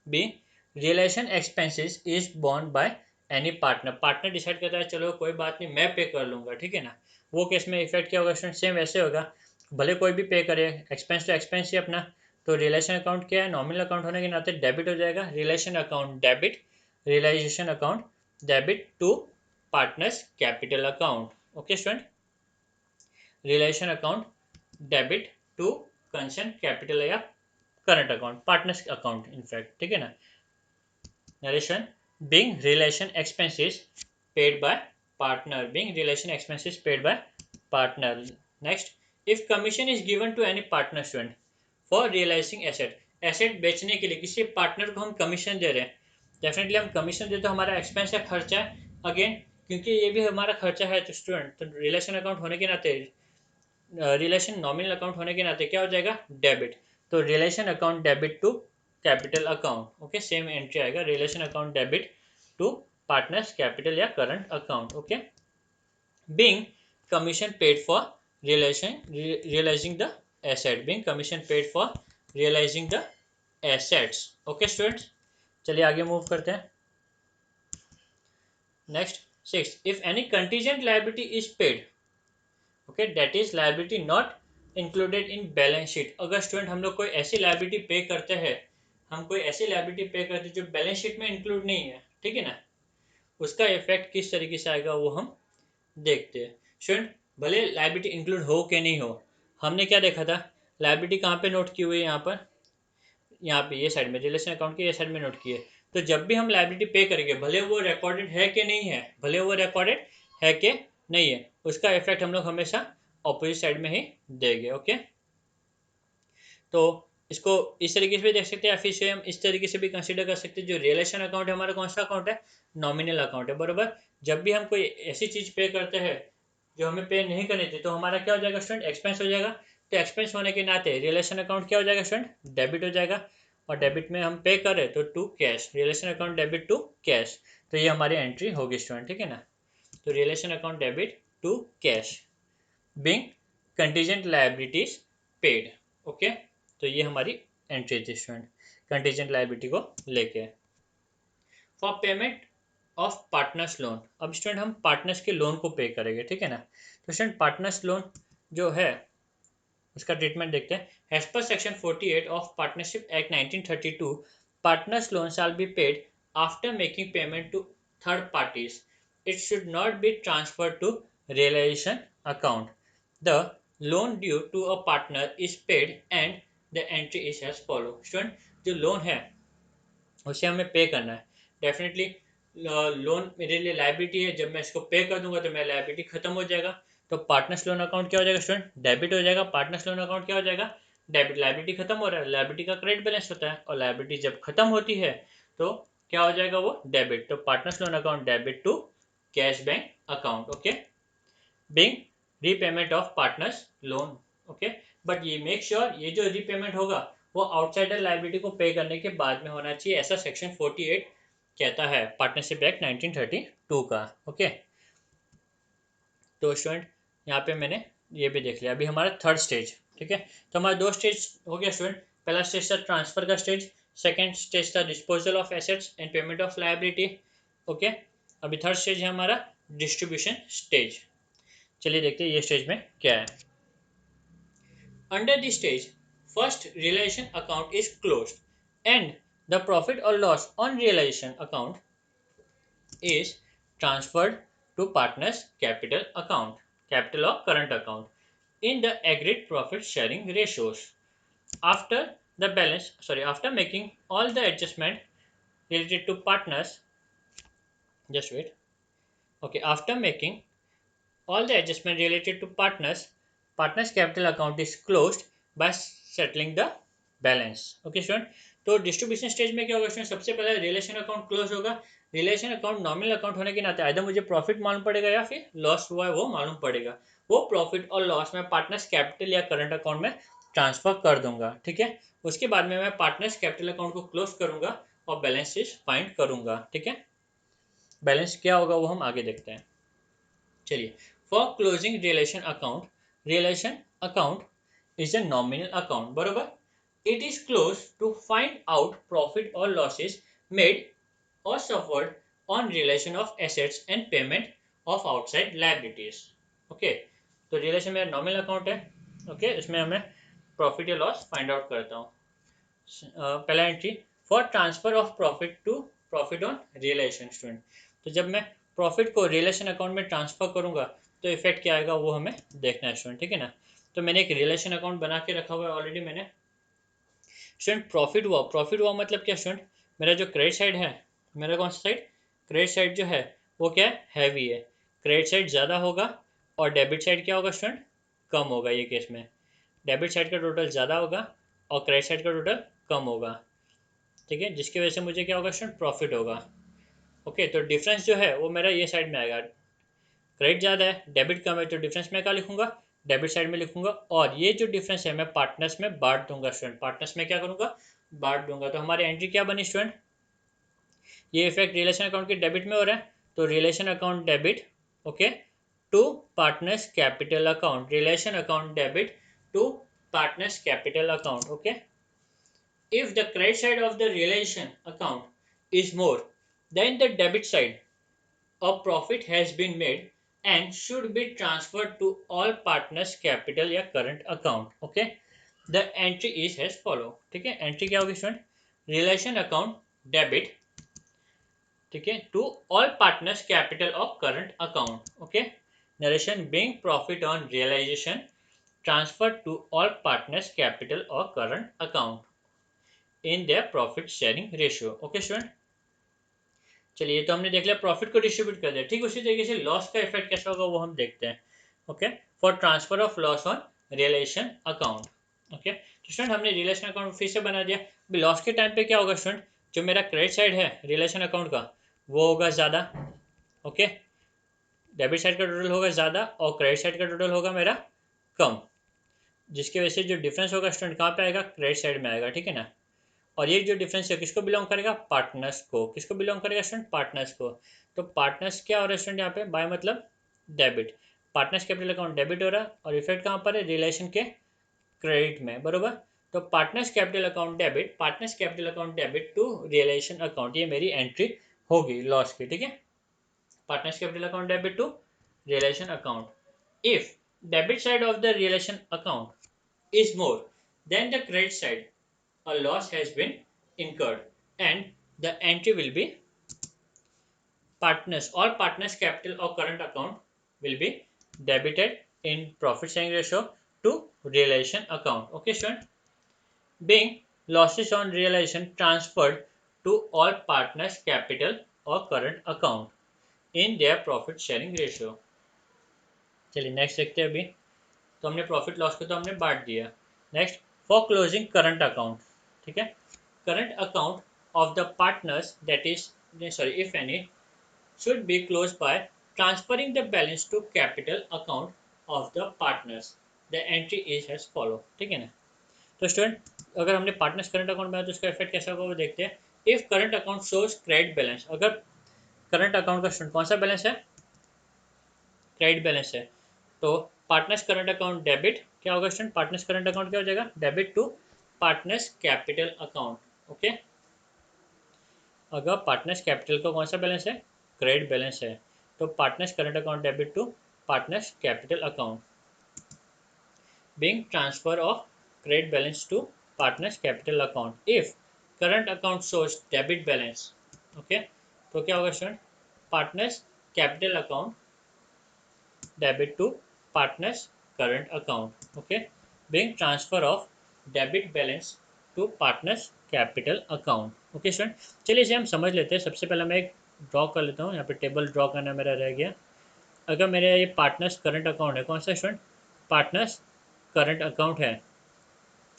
B realisation expenses is borne by any partner, partner decide करता है चलो कोई बात नहीं मैं पे कर लूंगा, ठीक है ना। वो केस में इफेक्ट क्या होगा स्टूडेंट, सेम वैसे होगा, भले कोई भी पे करे, एक्सपेंस तो एक्सपेंस ही अपना। तो रिलेशन अकाउंट क्या है, नॉमिनल अकाउंट होने के नाते डेबिट हो जाएगा, relation account debit, realisation account debit to partners capital account, okay student. Relation account debit to concern capital या current account, partners account in fact, ठीक है ना। Narration, being relation expenses paid by partner, being relation expenses paid by partner. Next, if commission is given to any partner student for realizing asset, asset बेचने के लिए किसी partner को हम commission दे रहे हैं, डेफिनेटली हम कमीशन दे तो हमारा एक्सपेंस है, खर्चा है अगेन, क्योंकि ये भी हमारा खर्चा है। तो स्टूडेंट, तो रिलेशन अकाउंट होने के नाते, रिलेशन नॉमिनल अकाउंट होने के नाते क्या हो जाएगा, डेबिट। तो relation account debit to capital account, okay, same entry आएगा, relation account debit to partners capital या current account, okay. Being commission paid for realising the asset, being commission paid for realising the assets, okay students. चलिए आगे move करते हैं। Next, six, if any contingent liability is paid, okay, that is liability not included in balance sheet. अगर student हम लोग कोई ऐसी liability पे करते हैं, हम कोई ऐसी लायबिलिटी पे करते हैं जो बैलेंस शीट में इंक्लूड नहीं है, ठीक है ना, उसका इफेक्ट किस तरीके से आएगा वो हम देखते हैं। स्टूडेंट, भले लायबिलिटी इंक्लूड हो कि नहीं हो, हमने क्या देखा था, लायबिलिटी कहाँ पे नोट की हुई है, यहाँ पर, यहाँ पे ये साइड में, रिलेशन अकाउंट के ये साइड में नोट की है। तो जब भी हम लायबिलिटी पे करेंगे, भले वो रिकॉर्डेड है कि नहीं है, भले वो रिकॉर्डेड है कि नहीं है, उसका इफेक्ट हम लोग हमेशा ऑपोजिट साइड में ही देंगे, ओके। तो इसको इस तरीके से भी देख सकते हैं, या फिर इसे हम इस तरीके से भी कंसीडर कर सकते हैं, जो रिलेशन अकाउंट है हमारा कौन सा अकाउंट है, नॉमिनल अकाउंट है, बरोबर। जब भी हम कोई ऐसी चीज पे करते हैं जो हमें पे नहीं करनी थी, तो हमारा क्या हो जाएगा स्टूडेंट, एक्सपेंस हो जाएगा। तो एक्सपेंस होने के नाते रिलेशन अकाउंट क्या हो जाएगा स्टूडेंट, डेबिट हो जाएगा। और डेबिट में हम पे करें तो to cash, realisation account debit to cash. तो ये हमारी एंट्री होगी स्टूडेंट, ठीक है ना। तो relation account debit to cash, being contingent liabilities paid, okay. तो ये हमारी एंट्री थी स्टूडेंट, कंटीजेंट लायबिलिटी को लेके। For payment of partners loan, अब स्टूडेंट हम पार्टनर्स के लोन को पे करेंगे, ठीक है ना। तो स्टूडेंट पार्टनर्स लोन जो है उसका ट्रीटमेंट देखते हैं। एज पर section 48 of partnership act 1932, partners loan shall be paid after making payment to third parties, it should not be transfer to realisation account. The loan due to a partner is paid and the entry is as follow. Student, जो loan है उसे हमें पे करना है, definitely loan मेरे लिए liability है, जब मैं इसको पे कर दूंगा तो मेरा लायबिलिटी खत्म हो जाएगा। तो पार्टनर्स लोन अकाउंट क्या हो जाएगा स्टूडेंट, डेबिट हो जाएगा। पार्टनर्स लोन अकाउंट क्या हो जाएगा, डेबिट, लायबिलिटी खत्म हो रहा है, लायबिलिटी का क्रेडिट बैलेंस होता है, और लायबिलिटी जब खत्म होती है तो क्या हो जाएगा वो, डेबिट। तो partners loan account debit to cash bank account, okay, being repayment of partners loan, okay. But ये मेक श्योर ये जो रीपेमेंट होगा वो आउटसाइडर लायबिलिटी को पे करने के बाद में होना चाहिए, ऐसा सेक्शन 48 कहता है पार्टनरशिप एक्ट 1932 का, ओके। तो स्टूडेंट, यहाँ पे मैंने ये भी देख लिया, अभी हमारा थर्ड स्टेज, ठीक है। तो हमारा दो स्टेज हो गया स्टूडेंट, पहला स्टेज था ट्रांसफर का स्टेज, सेकेंड स्टेज था disposal of assets and payment of liability, okay. अभी थर्ड स्टेज है हमारा डिस्ट्रीब्यूशन स्टेज। चलिए देखते हैं ये स्टेज में क्या है। Under this stage, first realization account is closed and the profit or loss on realization account is transferred to partner's capital account, capital or current account in the agreed profit sharing ratios. After the balance, sorry, after making all the adjustment related to partners, just wait. Okay, after making all the adjustment related to partners capital account is closed by settling the balance. Okay student, तो distribution stage में क्या होगा student, सबसे पहले realisation account close होगा. Realisation account nominal account होने के नाते आइदर मुझे प्रॉफिट मालूम पड़ेगा या फिर लॉस हुआ है वो मालूम पड़ेगा. वो प्रॉफिट और लॉस मैं पार्टनर्स कैपिटल या करंट अकाउंट में ट्रांसफर कर दूंगा. ठीक है, उसके बाद में मैं पार्टनर्स कैपिटल अकाउंट को क्लोज करूंगा और बैलेंस शीट फाइंड करूंगा. ठीक है, बैलेंस क्या होगा वो हम आगे देखते हैं. चलिए, for closing realisation account is a nominal account. बरोबर, it is closed to find out profit or losses made or suffered on relation of assets and payment of outside liabilities. Okay, तो रिलेशन मेरा nominal account है. Okay, इसमें हमें profit या loss find out करता हूँ. पहला entry, for transfer of profit to profit on realisation. Student, तो जब मैं प्रॉफिट को रिलेशन अकाउंट में ट्रांसफर करूंगा तो इफेक्ट क्या आएगा वो हमें देखना है स्टूडेंट. ठीक है ना, तो मैंने एक रिलेशन अकाउंट बना के रखा हुआ है ऑलरेडी मैंने. स्टूडेंट, प्रॉफिट हुआ मतलब क्या स्टूडेंट, मेरा जो क्रेडिट साइड है, मेरा कौन सा साइड, क्रेडिट साइड जो है वो क्या है, हैवी है. क्रेडिट साइड ज़्यादा होगा और डेबिट साइड क्या होगा स्टूडेंट, कम होगा. ये केस में डेबिट साइड का टोटल ज़्यादा होगा और क्रेडिट साइड का टोटल कम होगा. ठीक है, जिसकी वजह से मुझे क्या होगा स्टूडेंट, प्रॉफिट होगा. ओके, तो डिफरेंस जो है वो मेरा ये साइड में आएगा. क्रेडिट ज़्यादा है, डेबिट कम है, तो डिफरेंस मैं क्या लिखूंगा, डेबिट साइड में लिखूंगा. और ये जो डिफरेंस है मैं पार्टनर्स में बांट दूंगा. स्टूडेंट, पार्टनर्स में क्या करूंगा, बांट दूंगा. तो हमारी एंट्री क्या बनी स्टूडेंट, ये इफेक्ट रिलेशन अकाउंट के डेबिट में हो रहा है, तो relation account debit. Okay, to partners capital account, realisation account debit to partners capital account. Okay, if the credit side of the relation account is more than the debit side, a profit has been made and should be transferred to all partners capital या current account. Okay, the entry is as follow. ठीक है, entry क्या होगी student, relation account debit, ठीक है, to all partners capital of current account. Okay, narration being profit on realization transferred to all partners capital or current account in their profit sharing ratio. Okay student, चलिए, तो हमने देख लिया profit को distribute कर दिया. ठीक उसी तरीके से लॉस का इफेक्ट कैसा होगा वो हम देखते हैं. Okay, for transfer of loss on relation account. Okay, तो स्टूडेंट हमने रिलेशन अकाउंट फिर से बना दिया. लॉस के टाइम पे क्या होगा स्टूडेंट, जो मेरा क्रेडिट साइड है रिलेशन अकाउंट का वो होगा ज़्यादा. ओके, डेबिट साइड का टोटल होगा ज़्यादा और क्रेडिट साइड का टोटल होगा मेरा कम, जिसकी वजह से जो डिफरेंस होगा स्टूडेंट कहाँ पे आएगा, क्रेडिट साइड में आएगा. ठीक है ना, और ये जो डिफरेंस है किसको बिलोंग करेगा, पार्टनर्स को. किसको बिलोंग करेगा स्टूडेंट, पार्टनर्स को. तो पार्टनर्स क्या हो रहा है स्टूडेंट यहाँ पे, बाय मतलब debit. Partners capital account debit हो रहा है और इफेक्ट कहाँ पर है, रिलेशन के क्रेडिट में. बरोबर, तो partners capital account debit, partners capital account debit to realisation account, ये मेरी एंट्री होगी लॉस की. ठीक है, partners capital account debit to realisation account. If debit side of the realisation account is more than the credit side, a loss has been incurred and the entry will be all partners capital or current account will be debited in profit sharing ratio to realization account. Okay student, being losses on realization transferred to all partners capital or current account in their profit sharing ratio. चलिए next देखते हैं. अभी तो हमने profit loss को तो हमने बांट दिया. Next, for closing current account. ठीक है, current account of the partners that is sorry if any should be closed by transferring the balance to capital account of the partners. The entry is as follow. ठीक है ना, तो student अगर हमने partners current account बनाया तो उसका effect कैसा होगा वो देखते हैं. If current account shows credit balance, अगर करंट अकाउंट का स्टूडेंट कौन सा बैलेंस है, क्रेडिट बैलेंस है, तो पार्टनर्स करंट अकाउंट डेबिट क्या होगा स्टूडेंट, पार्टनर्स करंट अकाउंट क्या हो जाएगा, debit to partners capital account. Okay, अगर पार्टनर्स कैपिटल का कौन सा बैलेंस है, क्रेडिट बैलेंस है, तो partners current account debit to partners capital account. Being transfer of credit balance to partners capital account if current account shows debit balance. Okay, तो क्या होगा student, partners capital account debit to partners current account. Okay, being transfer of debit balance to partners capital account. Okay student, चलिए इसे हम समझ लेते हैं। सबसे पहले मैं एक ड्रॉ कर लेता हूँ, यहाँ पे टेबल ड्रॉ करना मेरा रह गया। अगर मेरे ये पार्टनर्स करंट अकाउंट है, कौन सा स्टूडेंट, पार्टनर्स करंट अकाउंट है,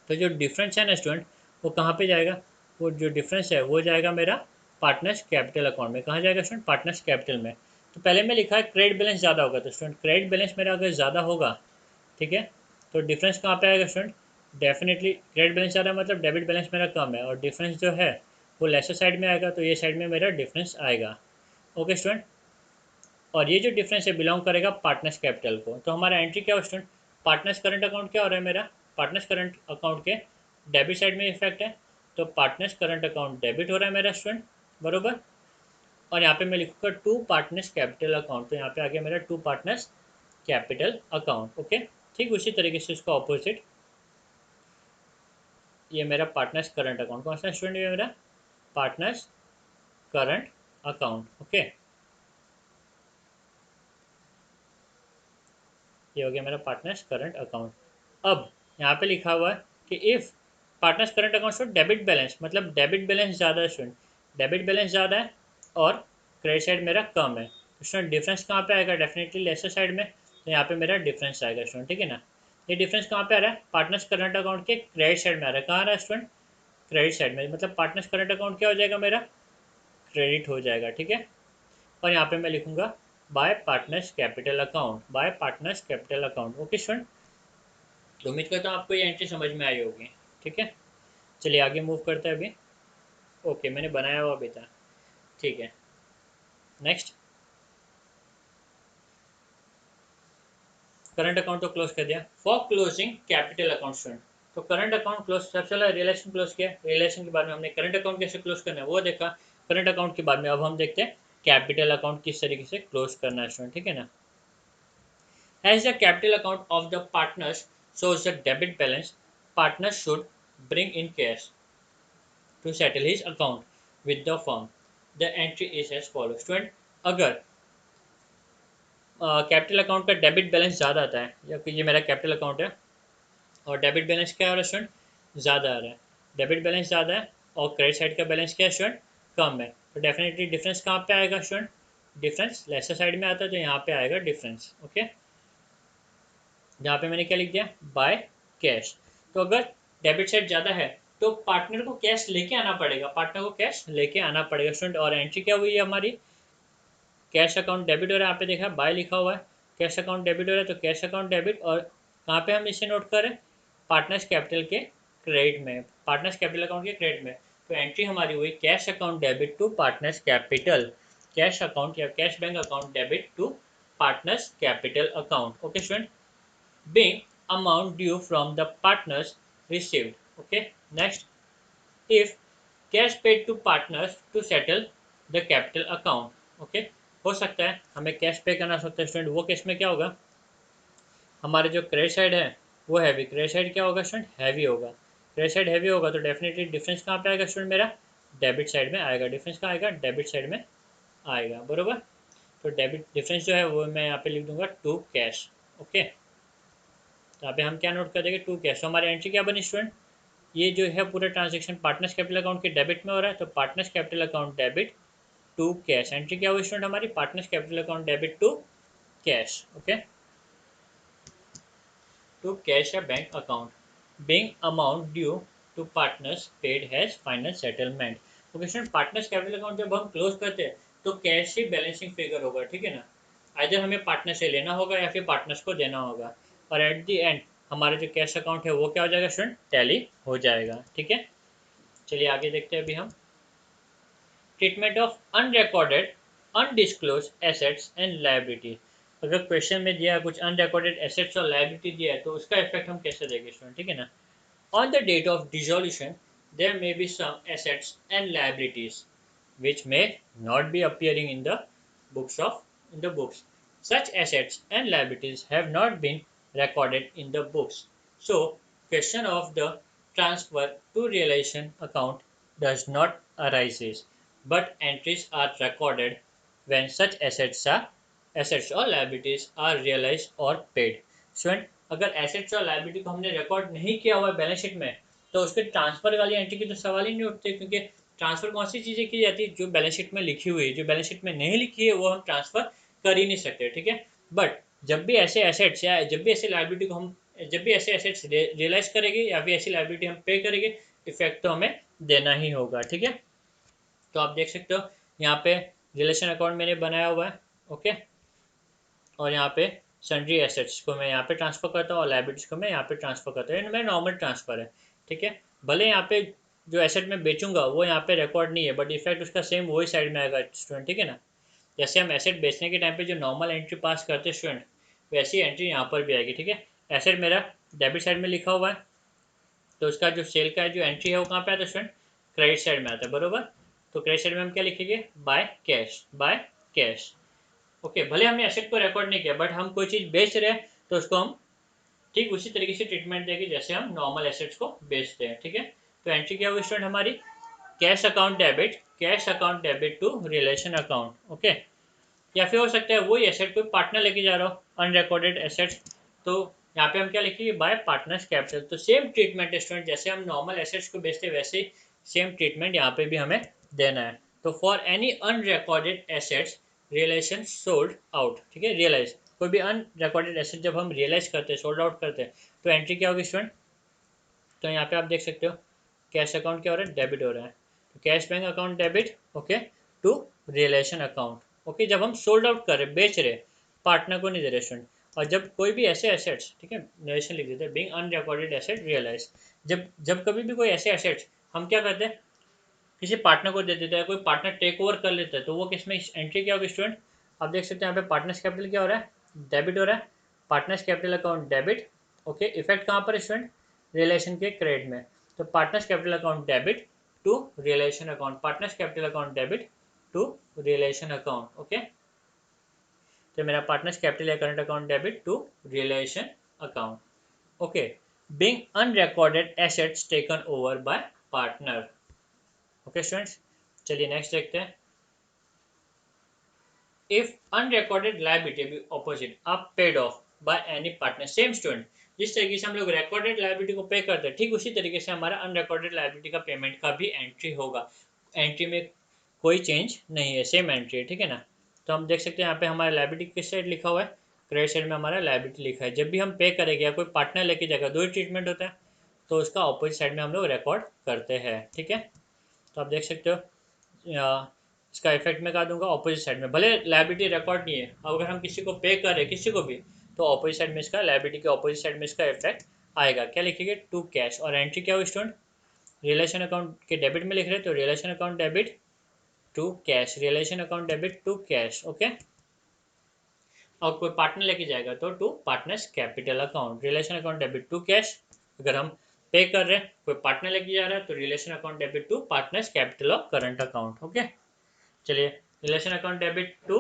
तो जो डिफरेंस है ना स्टूडेंट, वो कहाँ पे जाएगा, वो जो डिफरेंस है वो जाएगा मेरा पार्टनर्स कैपिटल अकाउंट में। कहाँ जाएगा स्टूडेंट, पार्टनर्स कैपिटल में। तो पहले में लिखा है क्रेडिट बैलेंस ज़्यादा होगा, तो स्टूडेंट क्रेडिट बैलेंस मेरा अगर ज़्यादा होगा, ठीक है, तो डिफरेंस कहाँ पे आएगा स्टूडेंट, डेफिनेटली क्रेडिट बैलेंस ज़्यादा मतलब डेबिट बैलेंस मेरा कम है, और डिफरेंस जो है वो लेसर साइड में आएगा, तो ये साइड में मेरा डिफरेंस आएगा। ओके स्टूडेंट, और ये जो डिफरेंस है बिलोंग करेगा पार्टनर्स कैपिटल को। तो हमारा एंट्री क्या हो स्टूडेंट, पार्टनर्स करंट अकाउंट क्या हो रहा है मेरा, पार्टनर्स करंट अकाउंट के डेबिट साइड में इफेक्ट है, तो पार्टनर्स करंट अकाउंट डेबिट हो रहा है मेरा स्टूडेंट, बरोबर। और यहाँ पे मैं लिखूंगा टू पार्टनर्स कैपिटल अकाउंट, तो यहाँ पे आ गया मेरा to partners capital account. Okay, ठीक उसी तरीके से इसका ऑपोजिट, ये मेरा पार्टनर्स करंट अकाउंट, कौन सा स्टूडेंट, ये मेरा पार्टनर्स करंट अकाउंट। ओके, ये हो गया मेरा पार्टनर्स करंट अकाउंट। अब यहाँ पे लिखा हुआ है कि if partners current account show debit balance, मतलब डेबिट बैलेंस ज़्यादा है स्टूडेंट, डेबिट बैलेंस ज़्यादा है और क्रेडिट साइड मेरा कम है, तो स्टूडेंट डिफरेंस कहाँ पे आएगा, डेफिनेटली लेसर साइड में, तो यहाँ पे मेरा डिफरेंस आएगा स्टूडेंट, ठीक है ना। ये डिफरेंस कहाँ पे आ रहा है, पार्टनर्स करंट अकाउंट के क्रेडिट साइड में आ रहा है, कहाँ आ रहा है स्टूडेंट, क्रेडिट साइड में, मतलब पार्टनर्स करंट अकाउंट क्या हो जाएगा मेरा, क्रेडिट हो जाएगा, ठीक है। और यहाँ पे मैं लिखूंगा bye partners capital account, bye partners capital account. Okay student, तो उम्मीद करता हूँ आपको ये एंट्री समझ में आई होगी, ठीक है। चलिए आगे मूव करते हैं अभी। ओके, मैंने बनाया हुआ भी था, ठीक है। नेक्स्ट, करंट अकाउंट तो क्लोज कर दिया। For closing capital account student, तो करंट अकाउंट क्लोज, सबसे पहले रिलेशन क्लोज किया, रिलेशन के बाद में हमने करंट अकाउंट कैसे क्लोज करना है वो देखा। करंट अकाउंट के बाद में अब हम देखते हैं कैपिटल अकाउंट किस तरीके से क्लोज करना है स्टूडेंट, ठीक है ना। As the capital account of the partners shows the debit balance, partner should bring in cash to settle his account with the firm. The entry is as follows. Student, अगर capital account का debit balance ज़्यादा आता है, या कि ये मेरा capital account है और डेबिट बैलेंस क्या आ रहा है स्टूडेंट, ज़्यादा आ रहा है, डेबिट बैलेंस ज़्यादा है और क्रेडिट साइड का बैलेंस क्या है स्टूडेंट, कम है, तो डेफिनेटली डिफरेंस कहाँ पे आएगा स्टूडेंट, डिफरेंस लेसर साइड में आता है, तो यहाँ पे आएगा डिफरेंस। ओके, जहाँ पे मैंने क्या लिख दिया, बाय कैश। तो अगर डेबिट साइड ज़्यादा है तो पार्टनर को कैश लेके आना पड़ेगा, पार्टनर को कैश लेके आना पड़ेगा स्टूडेंट। और एंट्री क्या हुई है हमारी, कैश अकाउंट डेबिट हो रहा है, यहाँ पे देखा बाय लिखा हुआ है, कैश अकाउंट डेबिट हो रहा है, तो कैश अकाउंट डेबिट, और कहाँ पे हम इसे नोट करें, पार्टनर्स कैपिटल के क्रेडिट में, पार्टनर्स कैपिटल अकाउंट के क्रेडिट में। तो एंट्री हमारी हुई cash account debit to partners capital, cash account या cash bank account debit to partners capital account. Okay student, being amount due from the partners received. Okay, next, if cash paid to partners to settle the capital account. Okay, हो सकता है हमें cash पे करना सकता है student, वो case में क्या होगा, हमारे जो क्रेडिट साइड है वो हैवी, क्रेडिट साइड क्या होगा स्टूडेंट, हैवी होगा, क्रेडिट साइड हैवी होगा, तो डेफिनेटली डिफरेंस कहाँ पे आएगा स्टूडेंट, मेरा डेबिट साइड में आएगा, डिफरेंस कहाँ आएगा, डेबिट साइड में आएगा, बरोबर। तो डेबिट डिफरेंस जो है वो मैं यहाँ पे लिख दूंगा टू कैश। ओके, तो यहाँ पे हम क्या नोट कर देंगे, टू कैश। तो हमारी एंट्री क्या बनी स्टूडेंट, ये जो है पूरा ट्रांजेक्शन पार्टनर्स कैपिटल अकाउंट के डेबिट में हो रहा है, तो partners capital account debit to cash. Entry क्या हुई स्टूडेंट हमारी, partners capital account debit to cash. Okay, to cash या bank account being amount due to partners paid as final settlement. Okay student, partners capital account जब हम close करते हैं तो cash ही balancing figure होगा, ठीक है ना। आइदर हमें पार्टनर से लेना होगा या फिर पार्टनर्स को देना होगा, और एट द एंड हमारा जो कैश अकाउंट है वो क्या हो जाएगा स्टूडेंट, टैली हो जाएगा, ठीक है। चलिए आगे देखते हैं अभी हम treatment of unrecorded undisclosed assets and liability. अगर क्वेश्चन में दिया है कुछ अनरिकॉर्डेड एसेट्स और लायबिलिटी दिया है तो उसका इफेक्ट हम कैसे देंगे स्टूडेंट, ठीक है ना। On the date of dissolution there may be some assets and liabilities which may not be appearing in the books of in the books. Such assets and liabilities have not been recorded in the books. So, question of the transfer to realization account does not arises, but entries are recorded when such assets or liabilities are realized or paid. Student, अगर assets और liability को हमने record नहीं किया हुआ है balance sheet में, तो उसके ट्रांसफर वाली एंट्री की तो सवाल ही नहीं उठते, क्योंकि ट्रांसफर कौन सी चीज़ें की जाती है, जो बैलेंस शीट में लिखी हुई है। जो बैलेंस शीट में नहीं लिखी है वो हम ट्रांसफर कर ही नहीं सकते, ठीक है। बट जब भी ऐसे एसेट्स या जब भी ऐसे लायबिलिटी को हम जब भी ऐसे एसेट्स रियलाइज करेंगे या फिर ऐसी लायबिलिटी हम पे करेंगे, इफेक्ट तो हमें देना ही होगा, ठीक है। तो आप देख सकते हो यहाँ पे रिलेशन अकाउंट मैंने बनाया हुआ है, ओके। और यहाँ पे सन्ड्री एसेट्स को मैं यहाँ पे ट्रांसफर करता हूँ और लाइबिलिटीज को मैं यहाँ पे ट्रांसफर करता हूँ, मेरा नॉर्मल ट्रांसफर है, ठीक है। भले यहाँ पे जो एसेट मैं बेचूंगा वो यहाँ पे रिकॉर्ड नहीं है, बट इफेक्ट उसका सेम वही साइड में आएगा स्टूडेंट, ठीक है ना। जैसे हम एसेट बेचने के टाइम पे जो नॉर्मल एंट्री पास करते हैं स्टूडेंट, वैसी एंट्री यहाँ पर भी आएगी, ठीक है। एसेट मेरा डेबिट साइड में लिखा हुआ है, तो उसका जो सेल का जो एंट्री है वो कहाँ पे आता है स्टूडेंट, क्रेडिट साइड में आता है, बरोबर। तो क्रेडिट साइड में हम क्या लिखेंगे, by cash, by cash, okay. भले हमने एसेट को रिकॉर्ड नहीं किया, बट हम कोई चीज़ बेच रहे हैं तो उसको हम ठीक उसी तरीके से ट्रीटमेंट देंगे जैसे हम नॉर्मल एसेट्स को बेचते हैं, ठीक है। तो एंट्री क्या होगी स्टूडेंट हमारी, cash account debit to realisation account, okay. या फिर हो सकता है वही एसेट कोई पार्टनर लेके जा रहा हो, अनरिकॉर्डेड एसेट्स, तो यहाँ पे हम क्या लिखेंगे, बाय पार्टनर्स कैपिटल। तो सेम ट्रीटमेंट है स्टूडेंट, जैसे हम नॉर्मल एसेट्स को बेचते हैं वैसे ही सेम ट्रीटमेंट यहाँ पे भी हमें देना है। तो for any unrecorded assets realisation sold out, ठीक है। रियलाइज कोई भी अनरिकॉर्डेड एसेट जब हम रियलाइज करते हैं, सोल्ड आउट करते हैं, तो एंट्री क्या होगी स्टूडेंट। तो यहाँ पे आप देख सकते हो कैश अकाउंट क्या हो रहा है, डेबिट हो रहा है, तो cash bank account debit, okay, to realisation account, okay. जब हम सोल्ड आउट कर रहे, बेच रहे, पार्टनर को नहीं दे रहे स्टूडेंट। और जब कोई भी ऐसे एसेट्स, ठीक है, नरेशन लिख देते हैं, बीइंग अनरिकॉर्डेड एसेट रियलाइज, जब जब कभी भी कोई ऐसे एसेट्स हम क्या करते हैं, किसी पार्टनर को दे देते हैं, कोई पार्टनर टेक ओवर कर लेता है, तो वो किसमें एंट्री क्या होगी स्टूडेंट। आप देख सकते हैं यहाँ पे पार्टनर्स कैपिटल क्या हो रहा है, डेबिट हो रहा है, partners capital account debit, okay. Effect कहाँ पर स्टूडेंट, रिलेशन के क्रेडिट में। तो partners capital account debit to realisation account, partners capital account debit to realisation account, okay. तो मेरा पार्टनर्स कैपिटल या current account debit to realisation account, okay. Being unrecorded assets taken over by partner, okay students. चलिए next देखते हैं। If unrecorded liability भी opposite आप paid off by any partner, same student, जिस तरीके से हम लोग रिकॉर्डेड लायबिलिटी को पे करते हैं, ठीक उसी तरीके से हमारा अनरिकॉर्डेड लायबिलिटी का पेमेंट का भी एंट्री होगा। एंट्री में कोई चेंज नहीं है, सेम एंट्री है, ठीक है ना। तो हम देख सकते हैं यहाँ पे हमारा लायबिलिटी किस साइड लिखा हुआ है, क्रेडिट साइड में हमारा लायबिलिटी लिखा है। जब भी हम पे करेंगे या कोई पार्टनर लेके जाएगा, दो ही ट्रीटमेंट होता है, तो उसका ऑपोजिट साइड में हम लोग रिकॉर्ड करते हैं, ठीक है। तो आप देख सकते हो इसका इफेक्ट मैं कहा दूंगा ऑपोजिट साइड में, भले लायबिलिटी रिकॉर्ड नहीं है, अगर हम किसी को पे करें किसी को भी, तो ऑपोजिट साइड में इसका, लायबिलिटी के ऑपोजिट साइड में इसका इफेक्ट आएगा। क्या लिखेंगे, टू कैश। और एंट्री क्या हुई स्टूडेंट, रिलेशन अकाउंट के डेबिट में लिख रहे हैं, तो relation account debit to cash, realisation account debit to cash, okay. और कोई पार्टनर लेके जाएगा तो to partners capital account, realisation account debit to cash. अगर हम पे कर रहे हैं, कोई पार्टनर लेके जा रहा है, तो relation account debit to partners capital of current account, okay. चलिए relation account debit to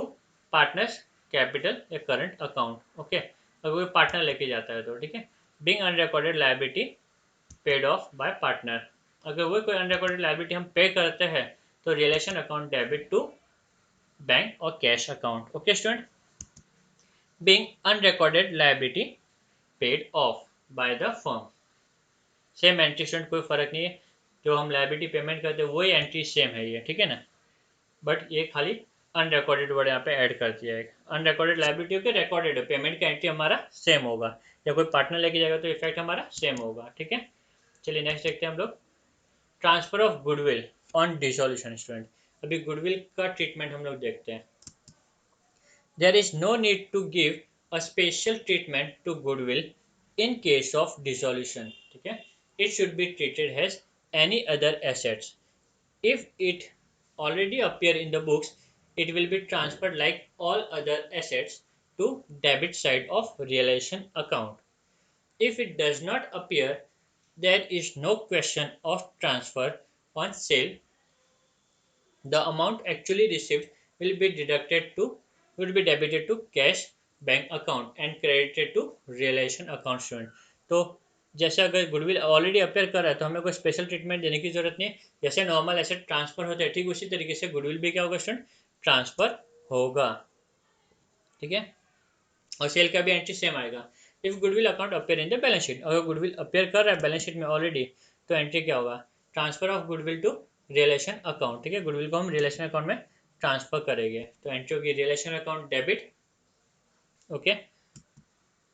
partners capital या करंट अकाउंट, ओके। अगर कोई पार्टनर लेके जाता है तो, ठीक है। Being unrecorded liability paid off by partner, अगर वो कोई अनरिकॉर्डेड लायबिलिटी हम पे करते हैं, तो relation account debit to bank और cash account, okay student. Being unrecorded liability paid off by the firm, same entry student, कोई फर्क नहीं है, जो हम लायबिलिटी पेमेंट करते हैं वही एंट्री सेम है ये, ठीक है ना। बट ये खाली अनरिकॉर्डेड वर्ड यहाँ पे ऐड कर दिया है। अनरिकॉर्डेड लायबिलिटी के रिकॉर्डेड पेमेंट का एंट्री हमारा सेम होगा, या कोई पार्टनर लेके जाएगा तो इफेक्ट हमारा सेम होगा, ठीक है। चलिए नेक्स्ट देखते हैं हम लोग, transfer of goodwill on dissolution student. अभी गुडविल का ट्रीटमेंट हम लोग देखते हैं। There is no need to give a special treatment to goodwill in case of dissolution, ठीक है। It should be treated as any other assets. If it already appear in the books, it will be transferred like all other assets to debit side of realization account. If it does not appear, there is no question of transfer on sale. The amount actually received will be debited to cash bank account and credited to realisation account student. तो जैसे अगर goodwill already appear कर रहा है तो हमें कोई special treatment देने की जरूरत नहीं है, जैसे नॉर्मल एसेट ट्रांसफर होता है ठीक उसी तरीके से गुडविल भी क्या होगा स्टूडेंट, ट्रांसफर होगा, ठीक है। और सेल का भी एंट्री सेम आएगा। If goodwill account appear in the balance sheet, अगर गुडविल अपेयर कर रहा है बैलेंस शीट में ऑलरेडी, तो एंट्री क्या होगा, transfer of goodwill to realisation account. ठीक है, गुडविल को हम रिलेशन अकाउंट में ट्रांसफर करेंगे, तो एंट्री होगी realisation account debit, okay,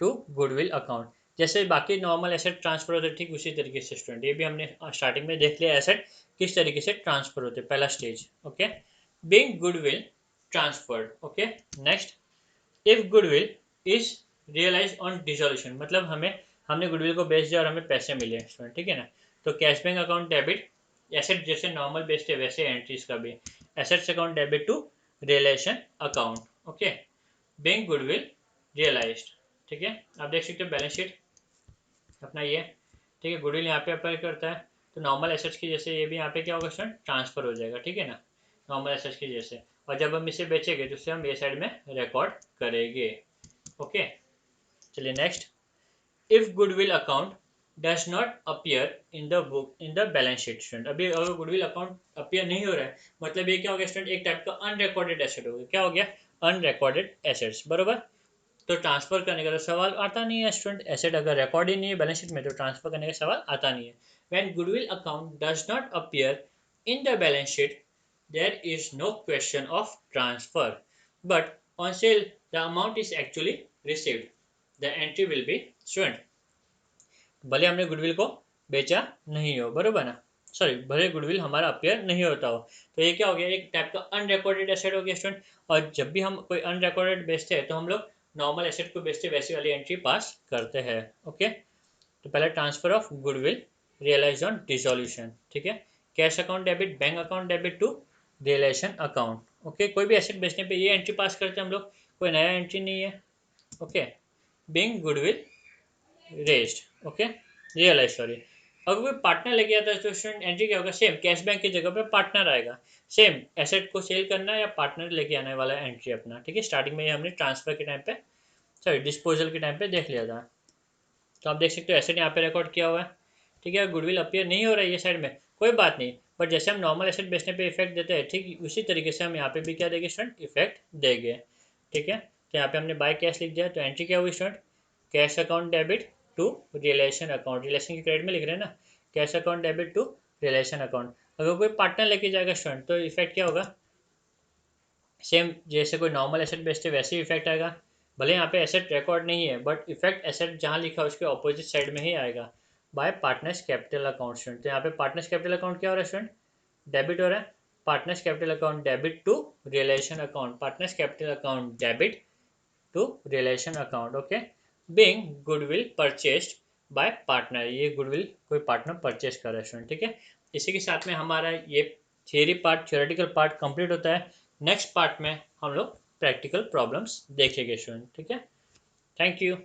to goodwill account. जैसे बाकी नॉर्मल एसेट ट्रांसफर होते हैं, ठीक उसी तरीके से स्टूडेंट ये भी हमने स्टार्टिंग में देख लिया एसेट किस तरीके से ट्रांसफर होते हैं, पहला stage, okay. Being goodwill transferred, okay. Next, if goodwill is realise on dissolution, मतलब हमने गुडविल को बेच दिया और हमें पैसे मिले स्टूडेंट, ठीक है ना, तो cash bank account debit, asset जैसे नॉर्मल बेचते वैसे एंट्रीज का भी, assets account debit to realisation account, okay, being goodwill realised. ठीक है, आप देख सकते हो बैलेंस शीट अपना ये, ठीक है, गुडविल यहाँ पे अप्लाई करता है, तो नॉर्मल एसेट्स की जैसे ये भी यहाँ पे क्या होगा स्टूडेंट, ट्रांसफर हो जाएगा, ठीक है ना, नॉर्मल एसेट्स की जैसे, और जब हम इसे बेचेंगे तो इसे हम ये साइड में रिकॉर्ड करेंगे, ओके। चलिए next, if goodwill account does not appear in the book in the balance sheet student, अभी अगर गुडविल अकाउंट अपीयर नहीं हो रहा है, मतलब ये क्या हो गया स्टूडेंट, एक टाइप का अनरिकॉर्डेड एसेट हो गया, क्या हो गया, अनरिकॉर्डेड एसेट्स, बरोबर। तो ट्रांसफर करने का तो सवाल आता नहीं है स्टूडेंट, एसेट अगर रिकॉर्ड ही नहीं है बैलेंस शीट में तो ट्रांसफर करने का सवाल आता नहीं है। When goodwill account does not appear in the balance sheet there is no question of transfer, but on sale the amount is actually received, the entry will be student, भले हमने गुडविल को बेचा नहीं हो, बरोबर ना, सॉरी भले goodwill हमारा अपेयर नहीं होता हो, तो ये क्या हो गया, एक टाइप का अनरिकॉर्डेड एसेट हो गया स्टूडेंट। और जब भी हम कोई अनरिकॉर्डेड बेचते हैं तो हम लोग नॉर्मल एसेट को बेचते वैसी वाली एंट्री पास करते हैं, ओके। तो पहले transfer of goodwill realise on dissolution, ठीक है, cash account debit, bank account debit to realisation account, okay. कोई भी एसेट बेचने पे ये एंट्री पास करते हैं हम लोग, कोई नया एंट्री नहीं है, okay. Being goodwill raised, okay, realise, sorry. अगर कोई पार्टनर लेके आता है तो स्टूडेंट एंट्री क्या होगा, सेम कैश बैंक की जगह पे पार्टनर आएगा, सेम एसेट को सेल करना या पार्टनर लेके आने वाला एंट्री अपना, ठीक है। स्टार्टिंग में ये हमने ट्रांसफर के टाइम पे, सॉरी डिस्पोजल के टाइम पे देख लिया था, तो आप देख सकते हो एसेट यहाँ पे रिकॉर्ड किया हुआ है, ठीक है। गुडविल अपीयर नहीं हो रहा है ये साइड में, कोई बात नहीं, बट जैसे हम नॉर्मल एसेट बेचने पे इफेक्ट देते हैं, ठीक उसी तरीके से हम यहाँ पे भी क्या देंगे स्टूडेंट, इफेक्ट देंगे, ठीक है। तो यहाँ पे हमने बाय कैश लिख दिया, तो एंट्री क्या हुई student, cash account debit to realisation account, realisation की क्रेडिट में लिख रहे हैं ना, cash account debit to realisation account. अगर कोई पार्टनर लेके जाएगा स्टूडेंट तो इफेक्ट क्या होगा, सेम जैसे कोई नॉर्मल एसेट बेचते वैसे ही इफेक्ट आएगा, भले यहाँ पे एसेट रिकॉर्ड नहीं है बट इफेक्ट एसेट जहाँ लिखा है उसके ऑपोजिट साइड में ही आएगा, bye partners capital account student. तो यहाँ पे पार्टनर्स कैपिटल अकाउंट क्या हो रहा है स्टूडेंट, डेबिट हो रहा है, partners capital account debit to realisation account, partners capital account debit to realisation account, okay. Being goodwill purchased by partner, ये गुडविल कोई पार्टनर परचेज कर रहा है स्टूडेंट, ठीक है। इसी के साथ में हमारा ये theory part, theoretical part complete होता है। नेक्स्ट पार्ट में हम लोग प्रैक्टिकल प्रॉब्लम्स देखेंगे स्टूडेंट, ठीक है। Thank you.